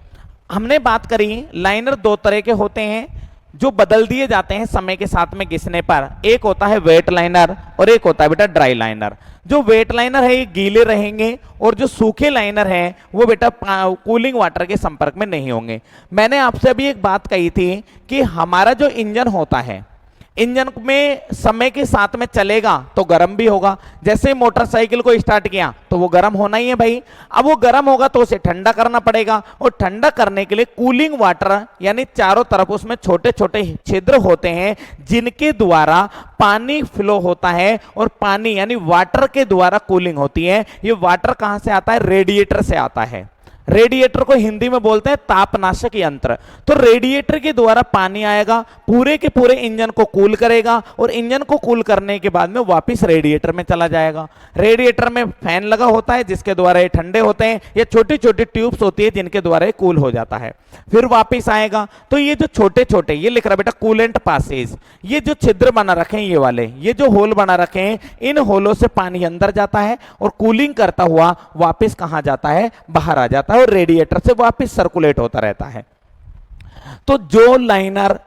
हमने बात करी लाइनर दो तरह के होते हैं जो बदल दिए जाते हैं समय के साथ में घिसने पर। एक होता है वेट लाइनर और एक होता है बेटा ड्राई लाइनर। जो वेट लाइनर है ये गीले रहेंगे और जो सूखे लाइनर हैं वो बेटा कूलिंग वाटर के संपर्क में नहीं होंगे। मैंने आपसे अभी एक बात कही थी कि हमारा जो इंजन होता है, इंजन में समय के साथ में चलेगा तो गर्म भी होगा। जैसे मोटरसाइकिल को स्टार्ट किया तो वो गर्म होना ही है भाई। अब वो गर्म होगा तो उसे ठंडा करना पड़ेगा, और ठंडा करने के लिए कूलिंग वाटर यानी चारों तरफ उसमें छोटे छोटे छिद्र होते हैं जिनके द्वारा पानी फ्लो होता है, और पानी यानी वाटर के द्वारा कूलिंग होती है। ये वाटर कहां से आता है? रेडिएटर से आता है। रेडिएटर को हिंदी में बोलते हैं तापनाशक यंत्र। तो रेडिएटर के द्वारा पानी आएगा, पूरे के पूरे इंजन को कूल करेगा, और इंजन को कूल करने के बाद में वापस रेडिएटर में चला जाएगा। रेडिएटर में फैन लगा होता है जिसके द्वारा ये ठंडे होते हैं, ये छोटी छोटी ट्यूब्स होती है जिनके द्वारा ये कूल हो जाता है, फिर वापस आएगा। तो ये जो छोटे छोटे, ये लिख रहा बेटा कूलेंट पासेज, ये जो छिद्र बना रखे हैं ये वाले, ये जो होल बना रखे हैं, इन होलों से पानी अंदर जाता है और कूलिंग करता हुआ वापस कहां जाता है? बाहर आ जाता है, और रेडिएटर से वापस सर्कुलेट होता रहता है। तो जो लाइनर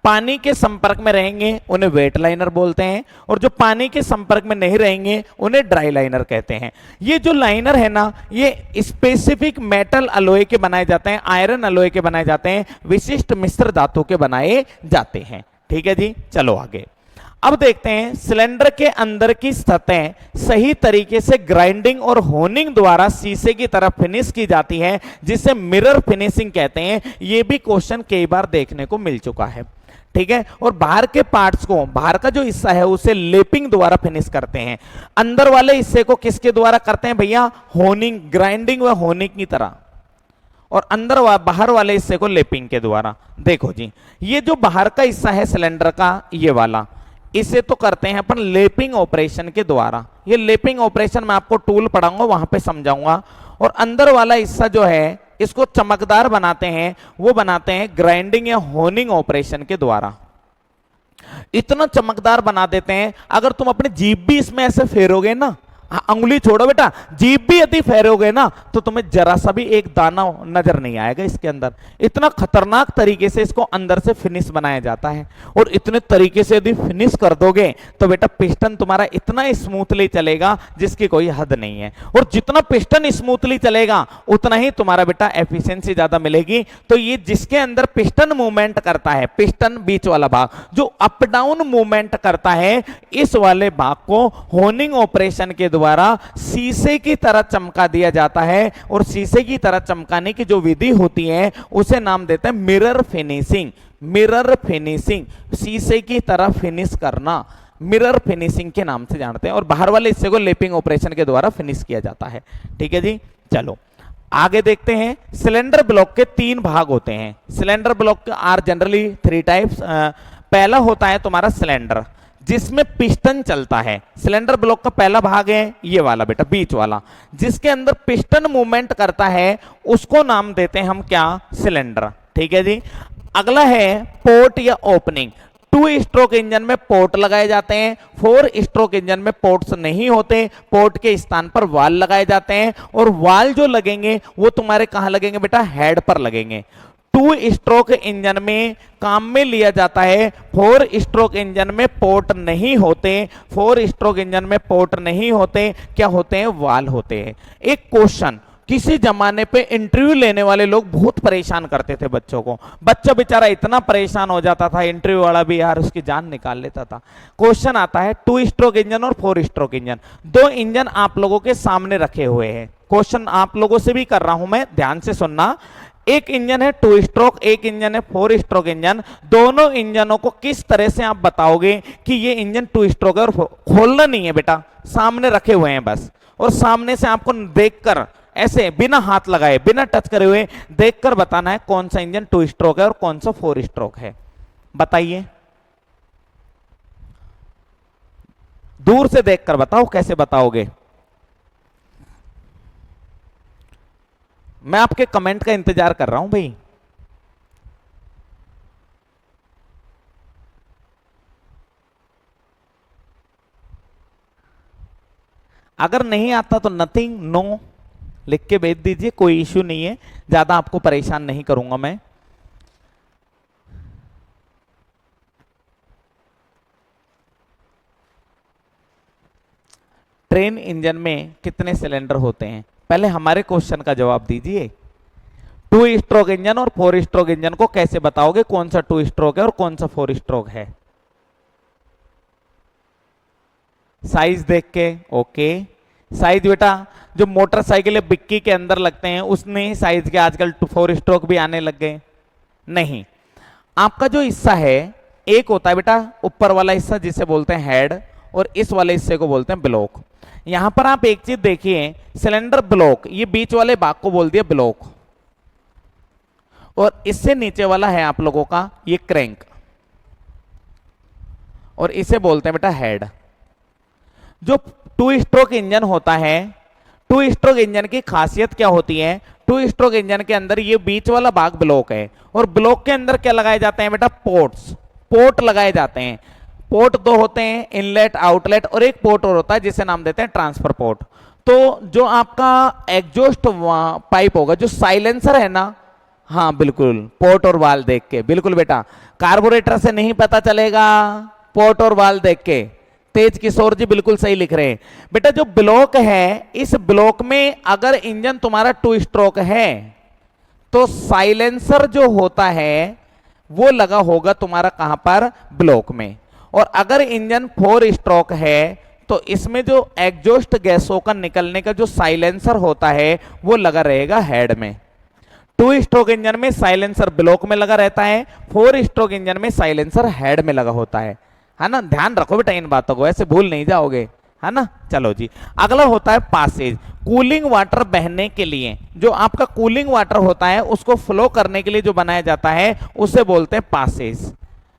पानी के संपर्क में रहेंगे उन्हें वेट लाइनर बोलते हैं, और जो पानी के संपर्क में नहीं रहेंगे उन्हें ड्राई लाइनर कहते हैं। ये जो लाइनर है ना, ये स्पेसिफिक मेटल अलॉय के बनाए जाते हैं, आयरन अलॉय के बनाए जाते हैं, विशिष्ट मिश्र धातु के बनाए जाते हैं। ठीक है जी, चलो आगे। अब देखते हैं सिलेंडर के अंदर की सतह सही तरीके से ग्राइंडिंग और होनिंग द्वारा शीशे की तरफ फिनिश की जाती है, जिसे मिरर फिनिशिंग कहते हैं। यह भी क्वेश्चन कई बार देखने को मिल चुका है। ठीक है, और बाहर के पार्ट्स को, बाहर का जो हिस्सा है उसे लेपिंग द्वारा फिनिश करते हैं। अंदर वाले हिस्से को किसके द्वारा करते हैं भैया? होनिंग, ग्राइंडिंग व होनिंग की तरह, और अंदर बाहर वाले हिस्से को लेपिंग के द्वारा। देखो जी, ये जो बाहर का हिस्सा है सिलेंडर का, ये वाला, इसे तो करते हैं अपन लेपिंग ऑपरेशन के द्वारा। ये लेपिंग ऑपरेशन मैं आपको टूल पढ़ाऊंगा, वहां पे समझाऊंगा। और अंदर वाला हिस्सा जो है इसको चमकदार बनाते हैं, वो बनाते हैं ग्राइंडिंग या होनिंग ऑपरेशन के द्वारा। इतना चमकदार बना देते हैं, अगर तुम अपनी जीभ भी इसमें ऐसे फेरोगे ना, अंगुली छोड़ो बेटा, जीभ भी यदि फेरोगे ना तो तुम्हें जरा सा भी एक दाना नजर नहीं आएगा इसके अंदर। इतना खतरनाक तरीके से इसको अंदर से फिनिश बनाया जाता है, और इतने तरीके से यदि फिनिश कर दोगे तो बेटा पिस्टन तुम्हारा इतना स्मूथली चलेगा जिसकी कोई हद नहीं है। और जितना पिस्टन स्मूथली चलेगा उतना ही तुम्हारा बेटा एफिशिएंसी ज्यादा मिलेगी। तो ये जिसके अंदर पिस्टन मूवमेंट करता है, पिस्टन बीच वाला भाग जो अप डाउन मूवमेंट करता है, इस वाले भाग को होनिंग ऑपरेशन के द्वारा शीशे की तरह चमका दिया जाता है। और शीशे की तरह चमकाने की जो विधि होती है उसे नाम देते हैं मिरर फिनिशिंग। मिरर फिनिशिंग, शीशे की तरह फिनिश करना, मिरर फिनिशिंग के नाम से जानते हैं। और बाहर वाले हिस्से को लेपिंग ऑपरेशन के द्वारा फिनिश किया जाता है। ठीक है जी, चलो आगे देखते हैं। सिलेंडर ब्लॉक के 3 भाग होते हैं। Cylinder block are generally 3 types. पहला होता है तुम्हारा सिलेंडर जिसमें पिस्टन चलता है। सिलेंडर ब्लॉक का पहला भाग है ये वाला बेटा, बीच वाला, जिसके अंदर पिस्टन मूवमेंट करता है, उसको नाम देते हैं हम क्या? सिलेंडर। ठीक है जी। अगला है पोर्ट या ओपनिंग। 2 स्ट्रोक इंजन में पोर्ट लगाए जाते हैं, 4 स्ट्रोक इंजन में पोर्ट्स नहीं होते। पोर्ट के स्थान पर वाल लगाए जाते हैं, और वाल जो लगेंगे वो तुम्हारे कहां लगेंगे बेटा? हेड पर लगेंगे। 2 स्ट्रोक इंजन में काम में लिया जाता है, 4 स्ट्रोक इंजन में पोर्ट नहीं होते। 4 स्ट्रोक इंजन में पोर्ट नहीं होते, क्या होते हैं? वाल होते हैं। एक क्वेश्चन, किसी जमाने पे इंटरव्यू लेने वाले लोग बहुत परेशान करते थे बच्चों को। बच्चा बेचारा इतना परेशान हो जाता था, इंटरव्यू वाला भी यार उसकी जान निकाल लेता था। क्वेश्चन आता है 2 स्ट्रोक इंजन और 4 स्ट्रोक इंजन, 2 इंजन आप लोगों के सामने रखे हुए हैं। क्वेश्चन आप लोगों से भी कर रहा हूं मैं, ध्यान से सुनना। एक इंजन है 2 स्ट्रोक, एक इंजन है 4 स्ट्रोक इंजन। दोनों इंजनों को किस तरह से आप बताओगे कि ये इंजन 2 स्ट्रोक है? और खोलना नहीं है बेटा, सामने रखे हुए हैं बस, और सामने से आपको देखकर ऐसे बिना हाथ लगाए, बिना टच करे हुए देखकर बताना है कौन सा इंजन 2 स्ट्रोक है और कौन सा 4 स्ट्रोक है। बताइए। दूर से देखकर बताओ, कैसे बताओगे? मैं आपके कमेंट का इंतजार कर रहा हूं भाई। अगर नहीं आता तो नथिंग, नो लिख के भेज दीजिए, कोई इश्यू नहीं है, ज्यादा आपको परेशान नहीं करूंगा मैं। ट्रेन इंजन में कितने सिलेंडर होते हैं? पहले हमारे क्वेश्चन का जवाब दीजिए। 2 स्ट्रोक इंजन और 4 स्ट्रोक इंजन को कैसे बताओगे कौन सा 2 स्ट्रोक है और कौन सा 4 स्ट्रोक है? साइज देख के। ओके, साइज बेटा जो मोटरसाइकिल बिक्की के अंदर लगते हैं उसने ही साइज के आजकल 4 स्ट्रोक भी आने लग गए। नहीं, आपका जो हिस्सा है एक होता है बेटा ऊपर वाला हिस्सा जिसे बोलते हैं हेड, और इस वाले हिस्से को बोलते हैं ब्लॉक। यहां पर आप एक चीज देखिए, सिलेंडर ब्लॉक, ये बीच वाले भाग को बोल दिया ब्लॉक, और इससे नीचे वाला है आप लोगों का ये क्रैंक, और इसे बोलते हैं बेटा हेड। जो 2 स्ट्रोक इंजन होता है, 2 स्ट्रोक इंजन की खासियत क्या होती है? 2 स्ट्रोक इंजन के अंदर ये बीच वाला भाग ब्लॉक है, और ब्लॉक के अंदर क्या लगाए जाते हैं बेटा? पोर्ट्स, पोर्ट लगाए जाते हैं। पोर्ट 2 होते हैं, इनलेट आउटलेट, और एक पोर्ट और होता है जिसे नाम देते हैं ट्रांसफर पोर्ट। तो जो आपका एग्जॉस्ट पाइप होगा, जो साइलेंसर है ना, हाँ बिल्कुल, पोर्ट और वाल देख के, बिल्कुल बेटा, कार्बोरेटर से नहीं पता चलेगा, पोर्ट और वाल देख के। तेज किशोर जी बिल्कुल सही लिख रहे हैं बेटा। जो ब्लॉक है, इस ब्लॉक में अगर इंजन तुम्हारा 2 स्ट्रोक है तो साइलेंसर जो होता है वो लगा होगा तुम्हारा कहां पर? ब्लॉक में। और अगर इंजन 4 स्ट्रोक है तो इसमें जो एग्जॉस्ट गैसों का निकलने का जो साइलेंसर होता है वो लगा रहेगा हेड में। 2 स्ट्रोक इंजन में साइलेंसर ब्लॉक में लगा रहता है, 4 स्ट्रोक इंजन में साइलेंसर हेड में लगा होता है ना। ध्यान रखो बेटा इन बातों को, ऐसे भूल नहीं जाओगे, है ना। चलो जी, अगला होता है पासेज। कूलिंग वाटर बहने के लिए, जो आपका कूलिंग वाटर होता है उसको फ्लो करने के लिए जो बनाया जाता है उसे बोलते हैं पासेज।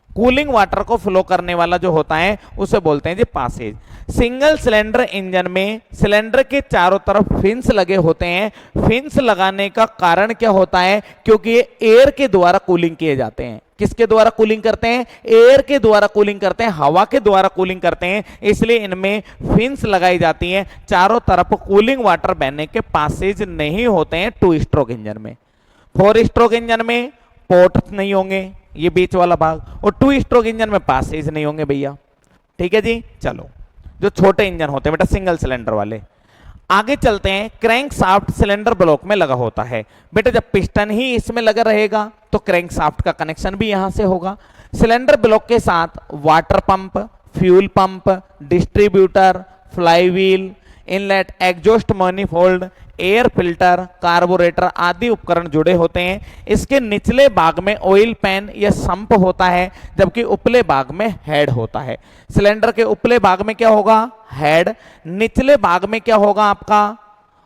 कूलिंग वाटर को फ्लो करने वाला जो होता है उसे बोलते हैं जी पासेज। सिंगल सिलेंडर इंजन में सिलेंडर के चारों तरफ फिन्स लगे होते हैं। फिन्स लगाने का कारण क्या होता है? क्योंकि ये एयर के द्वारा कूलिंग किए जाते हैं। किसके द्वारा कूलिंग करते हैं? एयर के द्वारा कूलिंग करते हैं, हवा के द्वारा कूलिंग करते हैं, इसलिए इनमें फिन्स लगाई जाती हैं। चारों तरफ कूलिंग वाटर बहने के पासेज नहीं होते हैं 2 स्ट्रोक इंजन में। 4 स्ट्रोक इंजन में पोर्ट नहीं होंगे, ये बीच वाला भाग, और 2 स्ट्रोक इंजन में पासेज नहीं होंगे भैया। ठीक है जी। चलो, जो छोटे इंजन होते हैं बेटा सिंगल सिलेंडर वाले, आगे चलते हैं। क्रैंक शाफ्ट सिलेंडर ब्लॉक में लगा होता है बेटा। जब पिस्टन ही इसमें लगा रहेगा तो क्रैंक शाफ्ट का कनेक्शन भी यहां से होगा। सिलेंडर ब्लॉक के साथ water pump, fuel pump, distributor, flywheel, inlet, exhaust manifold, air filter, carburettor आदि उपकरण जुड़े होते हैं। इसके निचले भाग में ऑयल पैन या संप होता है, जबकि उपले भाग में हेड होता है। सिलेंडर के उपले भाग में क्या होगा? हेड। निचले भाग में क्या होगा आपका?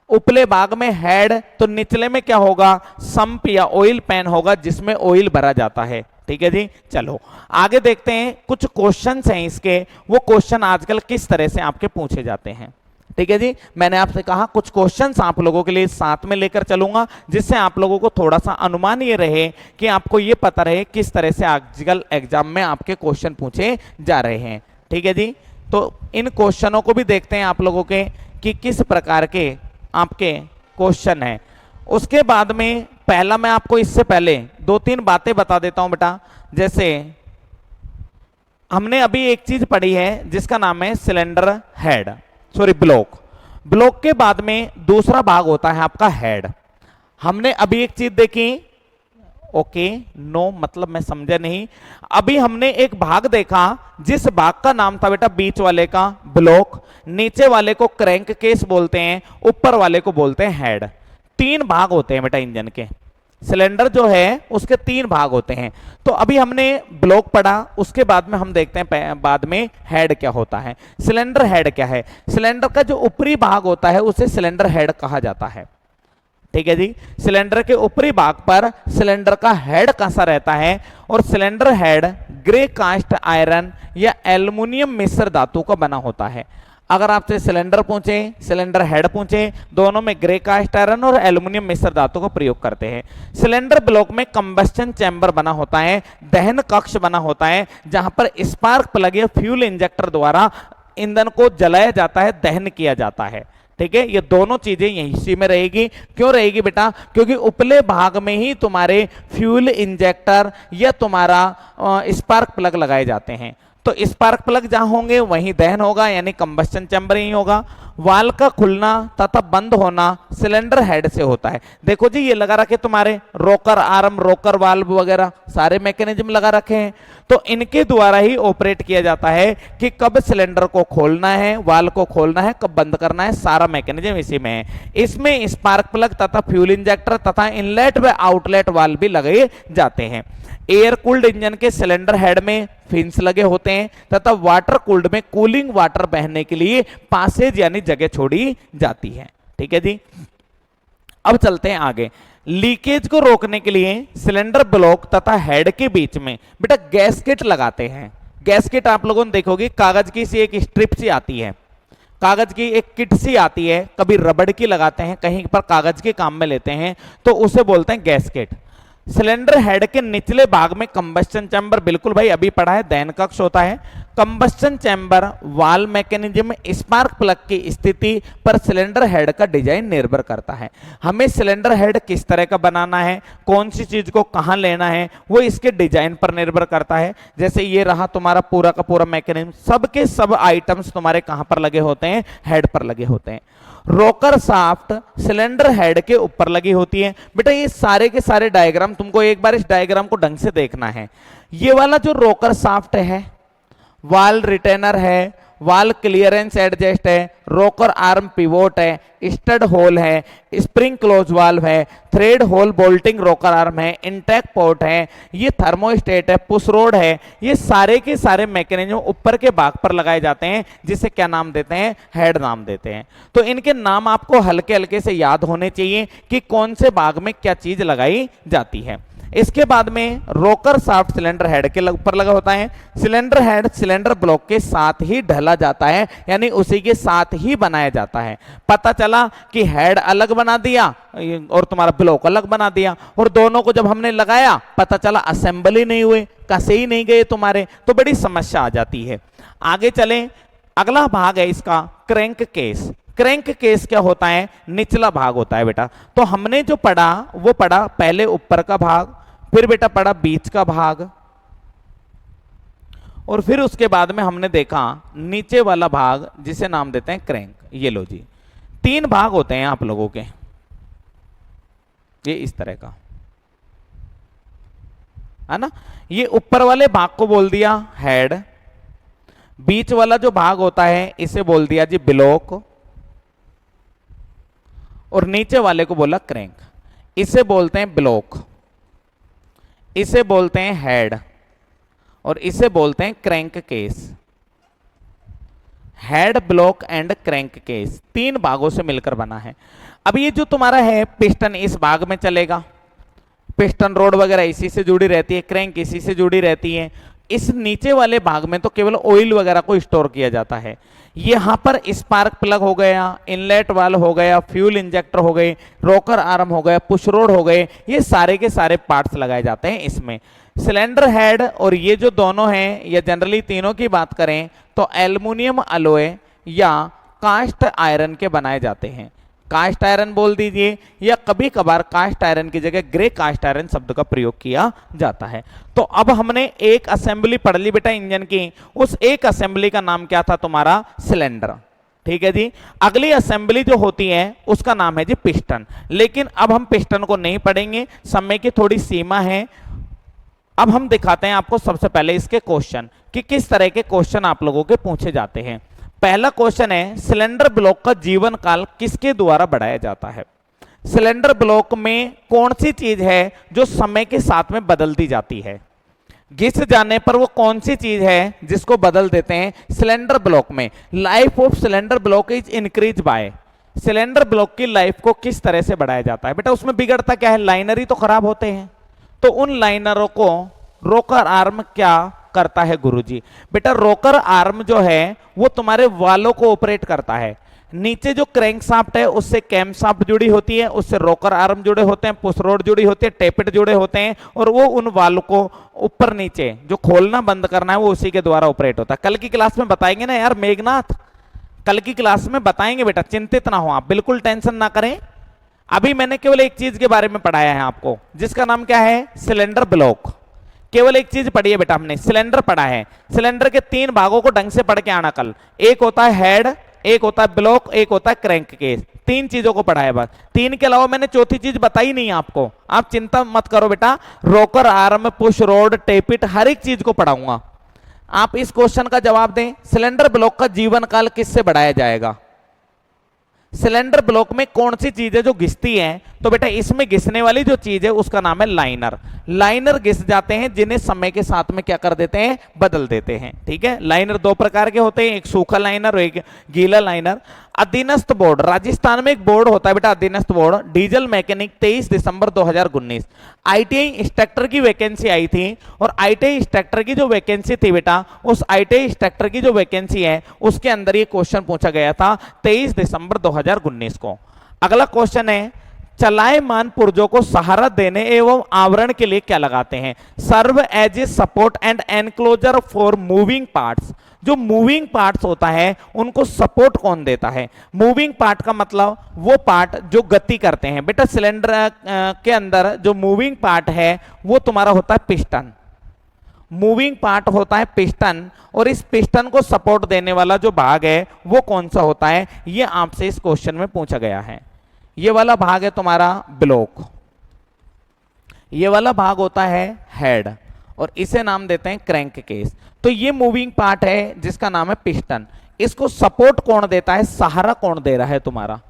उपले भाग में हेड, तो निचले में क्या होगा? संप या ऑयल पैन होगा जिसमें ऑयल भरा जाता है। ठीक है जी। चलो आगे देखते हैं, कुछ क्वेश्चंस हैं इसके, वो क्वेश्चन आजकल किस तरह से आपके पूछे जाते हैं। ठीक है जी। मैंने आपसे कहा कुछ क्वेश्चंस आप लोगों के लिए साथ में लेकर चलूंगा, जिससे आप लोगों को थोड़ा सा अनुमान ये रहे कि आपको ये पता रहे किस तरह से आजकल एग्जाम में आपके क्वेश्चन पूछे जा रहे हैं। ठीक है जी। तो इन क्वेश्चनों को भी देखते हैं आप लोगों के कि किस प्रकार के आपके क्वेश्चन हैं। उसके बाद में पहला मैं आपको इससे पहले 2-3 बातें बता देता हूं बेटा। जैसे हमने अभी एक चीज पढ़ी है जिसका नाम है cylinder head, sorry block. Block के बाद में दूसरा भाग होता है आपका हेड। हमने अभी एक चीज देखी, ओके नो मतलब मैं समझा नहीं। अभी हमने एक भाग देखा जिस भाग का नाम था बेटा बीच वाले का ब्लॉक, नीचे वाले को क्रैंक केस बोलते हैं, ऊपर वाले को बोलते हैं हेड। 3 भाग होते हैं बेटा इंजन के। सिलेंडर जो है उसके 3 भाग होते हैं। तो अभी हमने ब्लॉक पढ़ा, उसके बाद में हम देखते हैं बाद में हेड क्या होता है। सिलेंडर हेड क्या है? सिलेंडर का जो ऊपरी भाग होता है उसे सिलेंडर हेड कहा जाता है। ठीक है जी। सिलेंडर के ऊपरी भाग पर सिलेंडर का हेड कसा रहता है, और cylinder head grey cast iron या एल्युमिनियम मिश्र धातु का बना होता है। अगर आपसे सिलेंडर पूछे, सिलेंडर हेड पूछे, दोनों में ग्रे कास्ट आयरन और एल्युमिनियम मिश्र धातु का प्रयोग करते हैं। सिलेंडर ब्लॉक में कंबस्टन चैम्बर बना होता है, दहन कक्ष बना होता है, जहां पर स्पार्क प्लग या फ्यूल इंजेक्टर द्वारा ईंधन को जलाया जाता है, दहन किया जाता है। ठीक है, ये दोनों चीजें यहीं इसी में रहेगी। क्यों रहेगी बेटा? क्योंकि उपले भाग में ही तुम्हारे फ्यूल इंजेक्टर या तुम्हारा स्पार्क प्लग लगाए जाते हैं। तो स्पार्क प्लग जहां होंगे वहीं दहन होगा, यानी कंबस्टन चैम्बर ही होगा। वाल्व का खुलना तथा बंद होना सिलेंडर हेड से होता है। देखो जी, ये लगा रखे तुम्हारे रोकर आर्म, रोकर वाल्व वगैरह सारे मैकेनिज्म लगा रखे हैं, तो इनके द्वारा ही ऑपरेट किया जाता है कि कब सिलेंडर को खोलना है, वाल्व को खोलना है, कब बंद करना है, सारा मैकेनिज्म इसी में है। इसमें स्पार्क प्लग तथा फ्यूल इंजेक्टर तथा इनलेट व आउटलेट वाल्व भी लगे जाते हैं। एयर कूल्ड इंजन के सिलेंडर हेड में फिन्स लगे होते हैं तथा वाटर कूल्ड में कूलिंग वाटर बहने के लिए पासेज यानी जगह छोड़ी जाती है। ठीक है जी, अब चलते हैं आगे। लीकेज को रोकने के लिए सिलेंडर ब्लॉक तथा हेड के बीच में बेटा गैसकेट लगाते हैं। गैसकेट आप लोगों ने देखोगे, कागज की सी एक स्ट्रिप सी आती है, कागज की एक किट सी आती है, कभी रबड़ की लगाते हैं, कहीं पर कागज के काम में लेते हैं, तो उसे बोलते हैं गैसकेट। सिलेंडर हेड के निचले भाग में कंबस्टन चैम्बर, बिल्कुल भाई अभी पढ़ा है, दहन कक्ष होता है। Combustion chamber valve mechanism spark plug की स्थिति पर सिलेंडर हेड का डिजाइन निर्भर करता है। हमें सिलेंडर हेड किस तरह का बनाना है, कौन सी चीज को कहां लेना है, वो इसके डिजाइन पर निर्भर करता है। जैसे ये रहा तुम्हारा पूरा का पूरा मैकेनिज्म, सबके सब आइटम्स तुम्हारे कहां पर लगे होते हैं? हेड पर लगे होते हैं। रोकर शाफ्ट सिलेंडर हेड के ऊपर लगी होती है। बेटा ये सारे के सारे डायग्राम तुमको एक बार इस डायग्राम को ढंग से देखना है। ये वाला जो रोकर शाफ्ट है, वाल रिटेनर है, वाल क्लियरेंस एडजस्ट है, रोकर आर्म पिवोट है, स्टड होल है, स्प्रिंग क्लोज वाल्व है, थ्रेड होल बोल्टिंग रोकर आर्म है, इंटेक पोर्ट है, ये थर्मोस्टेट है, पुश रोड है। ये सारे के सारे मैकेनिज्म ऊपर के भाग पर लगाए जाते हैं, जिसे क्या नाम देते हैं? हेड नाम देते हैं। तो इनके नाम आपको हल्के हल्के से याद होने चाहिए कि कौन से भाग में क्या चीज लगाई जाती है। इसके बाद में रोकर शाफ्ट सिलेंडर हेड के ऊपर लगा होता है। सिलेंडर हेड सिलेंडर ब्लॉक के साथ ही ढला जाता है, यानी उसी के साथ ही बनाया जाता है। पता चला कि हेड अलग बना दिया और तुम्हारा ब्लॉक अलग बना दिया, और दोनों को जब हमने लगाया पता चला असेंबली नहीं हुए, कसे ही नहीं गए तुम्हारे, तो बड़ी समस्या आ जाती है। आगे चलें, अगला भाग है इसका क्रैंक केस। क्रैंक केस क्या होता है? निचला भाग होता है बेटा। तो हमने जो पढ़ा वो पढ़ा पहले ऊपर का भाग, फिर बेटा पढ़ा बीच का भाग, और फिर उसके बाद में हमने देखा नीचे वाला भाग जिसे नाम देते हैं क्रैंक। ये लो जी, 3 भाग होते हैं आप लोगों के, ये इस तरह का है ना। ये ऊपर वाले भाग को बोल दिया हेड, बीच वाला जो भाग होता है इसे बोल दिया जी ब्लॉक, और नीचे वाले को बोला क्रैंक। इसे बोलते हैं ब्लॉक, इसे बोलते हैं हेड, और इसे बोलते हैं crank case. Head, block and crank case 3 भागों से मिलकर बना है। अब ये जो तुम्हारा है पिस्टन इस भाग में चलेगा, पिस्टन रोड वगैरह इसी से जुड़ी रहती है, क्रैंक इसी से जुड़ी रहती है। इस नीचे वाले भाग में तो केवल ऑयल वगैरह को स्टोर किया जाता है। यहां पर स्पार्क प्लग हो गया, इनलेट वाल्व हो गया, फ्यूल इंजेक्टर हो गए, रोकर आर्म हो गया, पुश रोड हो गए, ये सारे के सारे पार्ट्स लगाए जाते हैं इसमें। सिलेंडर हेड और ये जो दोनों हैं, या जनरली तीनों की बात करें तो एल्युमिनियम अलॉय या कास्ट आयरन के बनाए जाते हैं। कास्ट आयरन बोल दीजिए, या कभी कभार कास्ट आयरन की जगह ग्रे कास्ट आयरन शब्द का प्रयोग किया जाता है। तो अब हमने एक असेंबली पढ़ ली बेटा इंजन की, उस एक असेंबली का नाम क्या था तुम्हारा? सिलेंडर। ठीक है जी। अगली असेंबली जो होती है उसका नाम है जी पिस्टन। लेकिन अब हम पिस्टन को नहीं पढ़ेंगे, समय की थोड़ी सीमा है। अब हम दिखाते हैं आपको सबसे पहले इसके क्वेश्चन कि किस तरह के क्वेश्चन आप लोगों के पूछे जाते हैं। पहला क्वेश्चन है, सिलेंडर ब्लॉक का जीवन काल किसके द्वारा बढ़ाया जाता है? सिलेंडर ब्लॉक में कौन सी चीज है जो समय के साथ में बदलती जाती है? घिस जाने पर वो कौन सी चीज है जिसको बदल देते हैं? सिलेंडर ब्लॉक में life of cylinder block is increase by, cylinder block की लाइफ को किस तरह से बढ़ाया जाता है? बेटा उसमें बिगड़ता क्या है? लाइनर ही तो खराब होते हैं, तो उन लाइनरों को रोकर आर्म क्या करता है गुरुजी? बेटा रोकर आर्म जो है वो तुम्हारे वालों को ऑपरेट करता है। नीचे जो क्रैंक शाफ्ट है उससे कैम शाफ्ट जुड़ी होती है, उससे रोकर आर्म जुड़े होते हैं, पुश रोड जुड़ी होती है, टेपिट जुड़े होते हैं, और वो उन वालों को ऊपर नीचे जो खोलना बंद करना है वो उसी के द्वारा ऑपरेट होता है। कल की क्लास में बताएंगे ना यार मेघनाथ, कल की क्लास में बताएंगे बेटा, चिंतित ना हो आप, बिल्कुल टेंशन ना करें। अभी मैंने केवल एक चीज के बारे में पढ़ाया है आपको, जिसका नाम क्या है? Cylinder block. केवल एक चीज पढ़ी है बेटा हमने, सिलेंडर पढ़ा है। सिलेंडर के 3 भागों को ढंग से पढ़ के आना कल। एक होता है हेड, एक होता है ब्लॉक, एक होता है क्रैंक केस। 3 चीजों को पढ़ा है बस, 3 के अलावा मैंने चौथी चीज बताई नहीं आपको। आप चिंता मत करो बेटा, रोकर आर्म, पुश रोड, टेपिट, हर एक चीज को पढ़ाऊंगा। आप इस क्वेश्चन का जवाब दें, सिलेंडर ब्लॉक का जीवन काल किससे बढ़ाया जाएगा? सिलेंडर ब्लॉक में कौन सी चीज है जो घिसती है? तो बेटा इसमें घिसने वाली जो चीज है उसका नाम है लाइनर। लाइनर घिस जाते हैं जिन्हें समय के साथ में क्या कर देते हैं? बदल देते हैं। ठीक है, लाइनर 2 प्रकार के होते हैं, एक सूखा लाइनर और एक गीला लाइनर। अधीनस्थ बोर्ड, राजस्थान में एक बोर्ड होता है बेटा अधीनस्थ बोर्ड, डीजल मैकेनिक, 23 दिसंबर 2019। आईटीआई इंस्ट्रक्टर की वैकेंसी आई थी, और आईटीआई इंस्ट्रक्टर की जो वैकेंसी थी बेटा, उस आईटीआई इंस्ट्रक्टर की जो वैकेंसी है उसके अंदर ये क्वेश्चन पूछा गया था 23 दिसंबर 2019 को। अगला क्वेश्चन है, चलायमान पुर्जों को सहारा देने एवं आवरण के लिए क्या लगाते हैं? Serve as a support and enclosure for moving parts. जो मूविंग पार्ट्स होता है उनको सपोर्ट कौन देता है? मूविंग पार्ट का मतलब वो पार्ट जो गति करते हैं। बेटा सिलेंडर के अंदर जो मूविंग पार्ट है वो तुम्हारा होता है पिस्टन। मूविंग पार्ट होता है पिस्टन, और इस पिस्टन को सपोर्ट देने वाला जो भाग है वो कौन सा होता है? ये आपसे इस क्वेश्चन में पूछा गया है। ये वाला भाग है तुम्हारा ब्लॉक, ये वाला भाग होता है हेड, और इसे नाम देते हैं क्रैंक केस। तो ये मूविंग पार्ट है जिसका नाम है पिस्टन। इसको सपोर्ट कौन देता है? सहारा कौन दे रहा है तुम्हारा?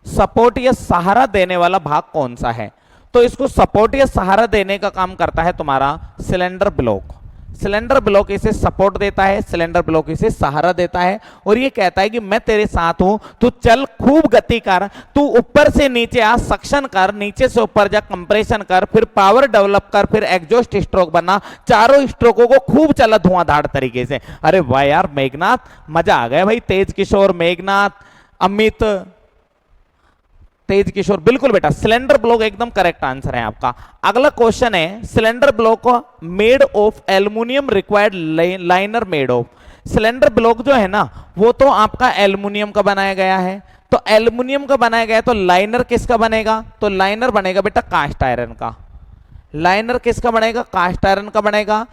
सपोर्ट या सहारा देने वाला भाग कौन सा है? तो इसको सपोर्ट या सहारा देने का काम करता है तुम्हारा सिलेंडर ब्लॉक। सिलेंडर ब्लॉक इसे सपोर्ट देता है, सिलेंडर ब्लॉक इसे सहारा देता है, और ये कहता है कि मैं तेरे साथ हूं, तू चल, खूब गति कर, तू ऊपर से नीचे आ, सक्शन कर, नीचे से ऊपर जा, कंप्रेशन कर, फिर पावर डेवलप कर, फिर एग्जॉस्ट स्ट्रोक बना, चारों स्ट्रोकों को खूब चला धुआंधार तरीके से। अरे वाह यार मेघनाथ, मजा आ गया भाई। तेज किशोर, मेघनाथ, अमित, तेज किशोर, बिल्कुल बेटा सिलेंडर ब्लॉक एकदम करेक्ट आंसर है आपका। अगला क्वेश्चन है, cylinder block made of aluminium required liner made of. Cylinder block जो है ना वो तो आपका एल्युमिनियम का बनाया गया है, तो एल्युमिनियम का बनाया गया तो लाइनर किसका बनेगा? तो लाइनर बनेगा बेटा कास्ट आयरन का। लाइनर किसका बनेगा? कास्ट आयरन का बनेगा,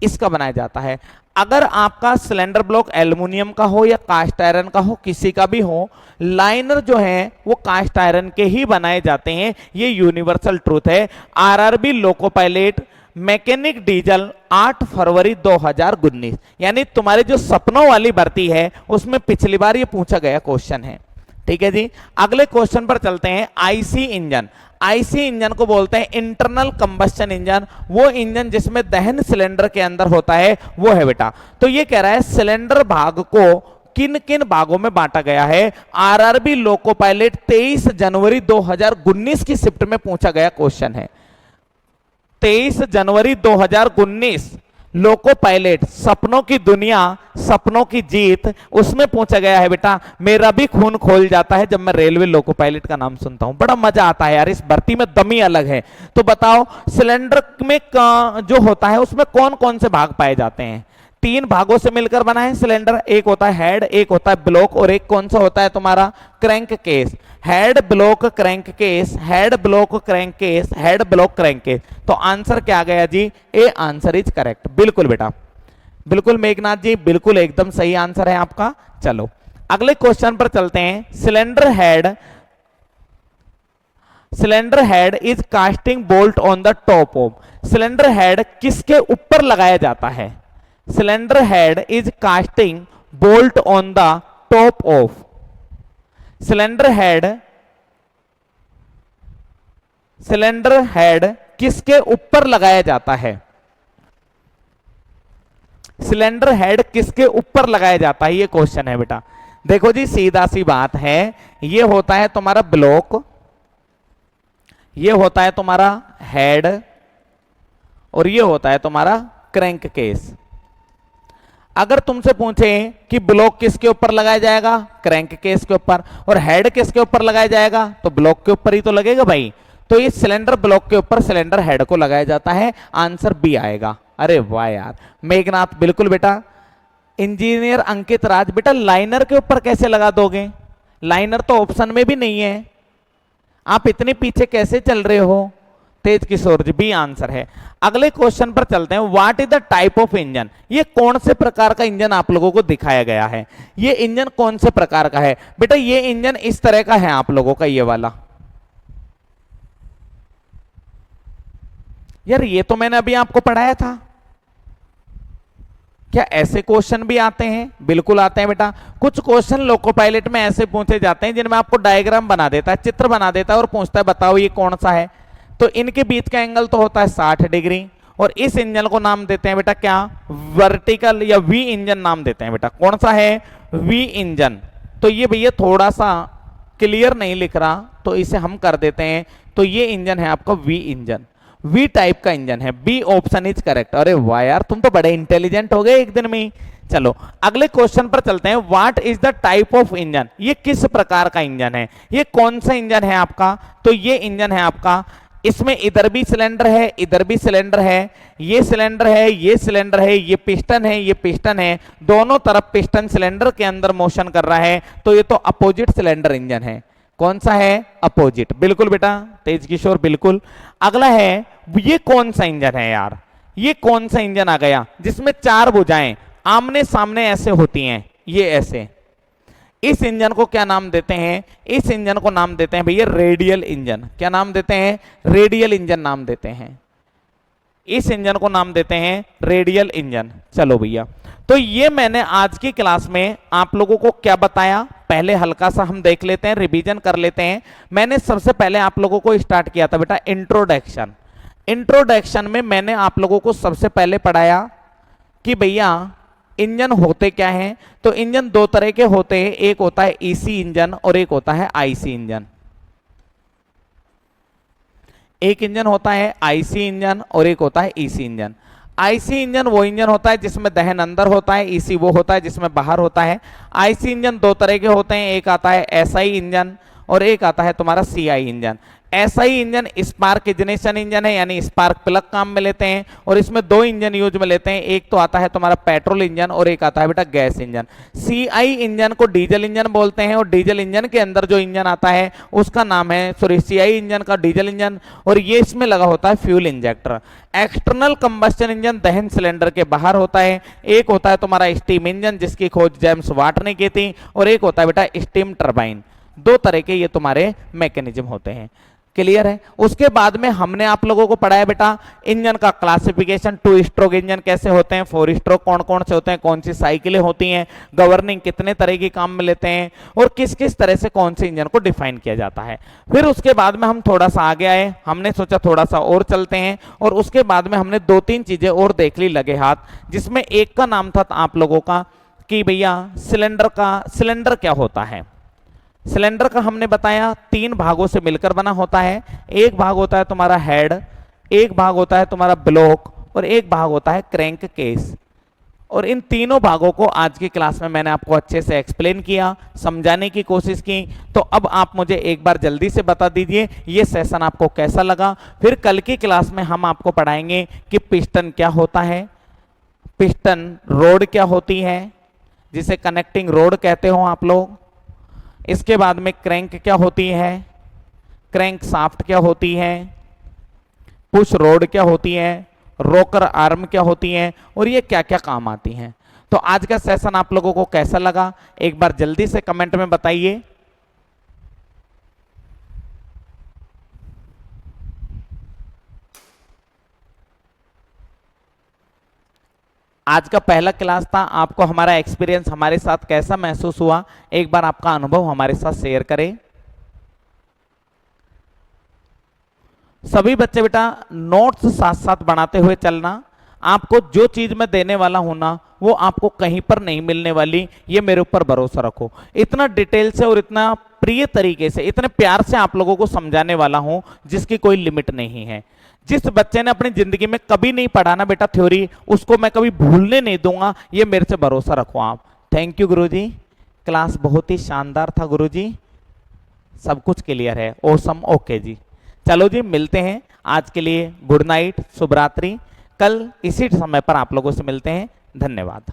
इसका बनाया जाता है। अगर आपका सिलेंडर ब्लॉक एल्युमिनियम का हो या कास्ट आयरन का हो, किसी का भी हो, लाइनर जो है वो कास्ट आयरन के ही बनाए जाते हैं, ये यूनिवर्सल ट्रूथ है। RRB loco pilot mechanic diesel 8 फरवरी 2019, यानी तुम्हारी जो सपनों वाली भर्ती है उसमें पिछली बार ये पूछा गया क्वेश्चन है। ठीक है जी, अगले क्वेश्चन पर चलते हैं। आईसी इंजन, आईसी इंजन को बोलते हैं इंटरनल कंबस्शन इंजन। वो इंजन जिसमें दहन सिलेंडर के अंदर होता है वो है बेटा। तो ये कह रहा है सिलेंडर भाग को किन किन भागों में बांटा गया है? आरआरबी लोको पायलट 23 जनवरी 2019 की शिफ्ट में पूछा गया क्वेश्चन है। 23 जनवरी 2019 लोको पायलट, सपनों की दुनिया, सपनों की जीत, उसमें पूछा गया है बेटा। मेरा भी खून खोल जाता है जब मैं रेलवे लोको पायलट का नाम सुनता हूं, बड़ा मजा आता है यार, इस भर्ती में दम ही अलग है। तो बताओ सिलेंडर में जो होता है उसमें कौन कौन से भाग पाए जाते हैं? 3 भागों से मिलकर बना है सिलेंडर, एक होता है हेड, एक होता है ब्लॉक, और एक कौन सा होता है तुम्हारा? Crank case. Head block crank case, head block crank case, head block crank case. तो आंसर क्या आ गया जी? A answer is correct. बिल्कुल बेटा, बिल्कुल मेघनाथ जी, बिल्कुल एकदम सही आंसर है आपका। चलो अगले क्वेश्चन पर चलते हैं। Cylinder head is casting bolt on the top of. Cylinder head किसके ऊपर लगाया जाता है? Cylinder head is casting bolt on the top of. Cylinder head किसके ऊपर लगाया जाता है? सिलेंडर हेड किसके ऊपर लगाया जाता है, ये क्वेश्चन है बेटा। देखो जी सीधा सी बात है, ये होता है तुम्हारा ब्लॉक, ये होता है तुम्हारा हेड, और ये होता है तुम्हारा क्रैंक केस। अगर तुमसे पूछे कि ब्लॉक किसके ऊपर लगाया जाएगा, क्रैंक केस के ऊपर, और हेड किसके ऊपर लगाया जाएगा, तो ब्लॉक के ऊपर ही तो लगेगा भाई। तो ये सिलेंडर ब्लॉक के ऊपर, सिलेंडर हेड को लगाया जाता है, आंसर बी आएगा। अरे वाह यार मेघनाथ, बिल्कुल बेटा। इंजीनियर अंकित राज, बेटा लाइनर के ऊपर कैसे लगा दोगे, लाइनर तो ऑप्शन में भी नहीं है, आप इतने पीछे कैसे चल रहे हो। तेज किशोर जी, बी आंसर है। अगले क्वेश्चन पर चलते हैं। What is the type of engine, ये कौन से प्रकार का इंजन आप लोगों को दिखाया गया है, ये इंजन कौन से प्रकार का है। बेटा ये इंजन इस तरह का है आप लोगों का, ये वाला। यार ये तो मैंने अभी आपको पढ़ाया था। क्या ऐसे क्वेश्चन भी आते हैं? बिल्कुल आते हैं बेटा। कुछ क्वेश्चन लोको पायलट में ऐसे पूछे जाते हैं जिनमें आपको डायग्राम बना देता है, चित्र बना देता है और पूछता है बताओ ये कौन सा है। तो इनके बीच का एंगल तो होता है 60 डिग्री, और इस इंजन को नाम देते हैं बेटा क्या, वर्टिकल या वी इंजन नाम देते हैं बेटा। कौन सा है, वी इंजन। तो ये भैया थोड़ा सा क्लियर नहीं लिख रहा, तो इसे हम कर देते हैं। तो ये इंजन है आपका वी इंजन, वी टाइप का इंजन है। B option is correct. अरे वाह यार तुम तो बड़े इंटेलिजेंट हो गए एक दिन में ही। चलो अगले क्वेश्चन पर चलते हैं। What is the type of engine, ये किस प्रकार का इंजन है, ये कौन सा इंजन है आपका। तो ये इंजन है आपका, इसमें इधर भी सिलेंडर है, इधर भी सिलेंडर है, ये सिलेंडर है, ये सिलेंडर है, ये पिस्टन है, ये पिस्टन है, दोनों तरफ पिस्टन सिलेंडर के अंदर मोशन कर रहा है। तो ये तो अपोजिट सिलेंडर इंजन है। कौन सा है, अपोजिट। बिल्कुल बेटा तेज किशोर, बिल्कुल। अगला है, ये कौन सा इंजन है यार, ये कौन सा इंजन आ गया जिसमें 4 भुजाएं आमने सामने ऐसे होती हैं, ये ऐसे। इस इंजन को क्या नाम देते हैं, इस इंजन को नाम देते हैं भैया रेडियल इंजन। क्या नाम देते हैं, रेडियल इंजन नाम देते हैं। इस इंजन को नाम देते हैं रेडियल इंजन। चलो भैया, तो ये मैंने आज की क्लास में आप लोगों को क्या बताया, पहले हल्का सा हम देख लेते हैं, रिवीजन कर लेते हैं। मैंने सबसे पहले आप लोगों को स्टार्ट किया था बेटा इंट्रोडक्शन। इंट्रोडक्शन में मैंने आप लोगों को सबसे पहले पढ़ाया कि भैया इंजन होते क्या हैं। तो इंजन 2 तरह के होते हैं, एक होता है ईसी इंजन और एक होता है आईसी इंजन। एक इंजन होता है आईसी इंजन और एक होता है ईसी इंजन। आईसी इंजन वो इंजन होता है जिसमें दहन अंदर होता है, ईसी वो होता है जिसमें बाहर होता है। आईसी इंजन 2 तरह के होते हैं, एक आता है एसआई इंजन और एक आता है तुम्हारा CI engine. SI engine spark ignition engine है, यानी स्पार्क प्लग काम में लेते हैं, और इसमें 2 इंजन यूज में लेते हैं, एक तो आता है तुम्हारा पेट्रोल इंजन और एक आता है बेटा गैस इंजन। सीआई इंजन को डीजल इंजन बोलते हैं, और डीजल इंजन के अंदर जो इंजन आता है उसका नाम है, सॉरी सीआई इंजन का डीजल इंजन, और ये इसमें लगा होता है fuel injector. External combustion engine दहन सिलेंडर के बाहर होता है। एक होता है तुम्हारा स्टीम इंजन जिसकी खोज जेम्स वाट ने की थी, और एक होता है बेटा स्टीम टरबाइन। 2 तरह के ये तुम्हारे मैकेनिज्म होते हैं। क्लियर है। उसके बाद में हमने आप लोगों को पढ़ाया बेटा इंजन का क्लासिफिकेशन, 2 स्ट्रोक इंजन कैसे होते हैं, 4 स्ट्रोक कौन कौन से होते हैं, कौन सी साइकिलें होती हैं, गवर्निंग कितने तरह की काम में लेते हैं, और किस किस तरह से कौन से इंजन को डिफाइन किया जाता है। फिर उसके बाद में हम थोड़ा सा आगे आए, हमने सोचा थोड़ा सा और चलते हैं, और उसके बाद में हमने 2-3 चीजें और देख ली लगे हाथ, जिसमें एक का नाम था आप लोगों का कि भैया सिलेंडर क्या होता है। सिलेंडर का हमने बताया 3 भागों से मिलकर बना होता है। एक भाग होता है तुम्हारा हेड, एक भाग होता है तुम्हारा ब्लॉक, और एक भाग होता है क्रैंक केस। और इन तीनों भागों को आज की क्लास में मैंने आपको अच्छे से एक्सप्लेन किया, समझाने की कोशिश की। तो अब आप मुझे एक बार जल्दी से बता दीजिए ये सेशन आपको कैसा लगा। फिर कल की क्लास में हम आपको पढ़ाएंगे कि पिस्टन क्या होता है, पिस्टन रोड क्या होती है जिसे कनेक्टिंग रोड कहते हो आप लोग। इसके बाद में क्रैंक क्या होती है, क्रैंक शाफ्ट क्या होती है, पुश रोड क्या होती है, रोकर आर्म क्या होती है, और ये क्या क्या काम आती हैं। तो आज का सेशन आप लोगों को कैसा लगा एक बार जल्दी से कमेंट में बताइए। आज का पहला क्लास था, आपको हमारा एक्सपीरियंस हमारे साथ कैसा महसूस हुआ, एक बार आपका अनुभव हमारे साथ शेयर करें। सभी बच्चे बेटा नोट्स साथ साथ बनाते हुए चलना। आपको जो चीज मैं देने वाला हूं ना वो आपको कहीं पर नहीं मिलने वाली, ये मेरे ऊपर भरोसा रखो। इतना डिटेल से और इतना प्रिय तरीके से, इतने प्यार से आप लोगों को समझाने वाला हूं जिसकी कोई लिमिट नहीं है। जिस बच्चे ने अपनी जिंदगी में कभी नहीं पढ़ा ना बेटा थ्योरी, उसको मैं कभी भूलने नहीं दूंगा, ये मेरे से भरोसा रखो आप। थैंक यू गुरुजी, क्लास बहुत ही शानदार था गुरुजी, सब कुछ क्लियर है, ओसम, ओके जी। चलो जी मिलते हैं, आज के लिए गुड नाइट, शुभ रात्रि, कल इसी समय पर आप लोगों से मिलते हैं, धन्यवाद।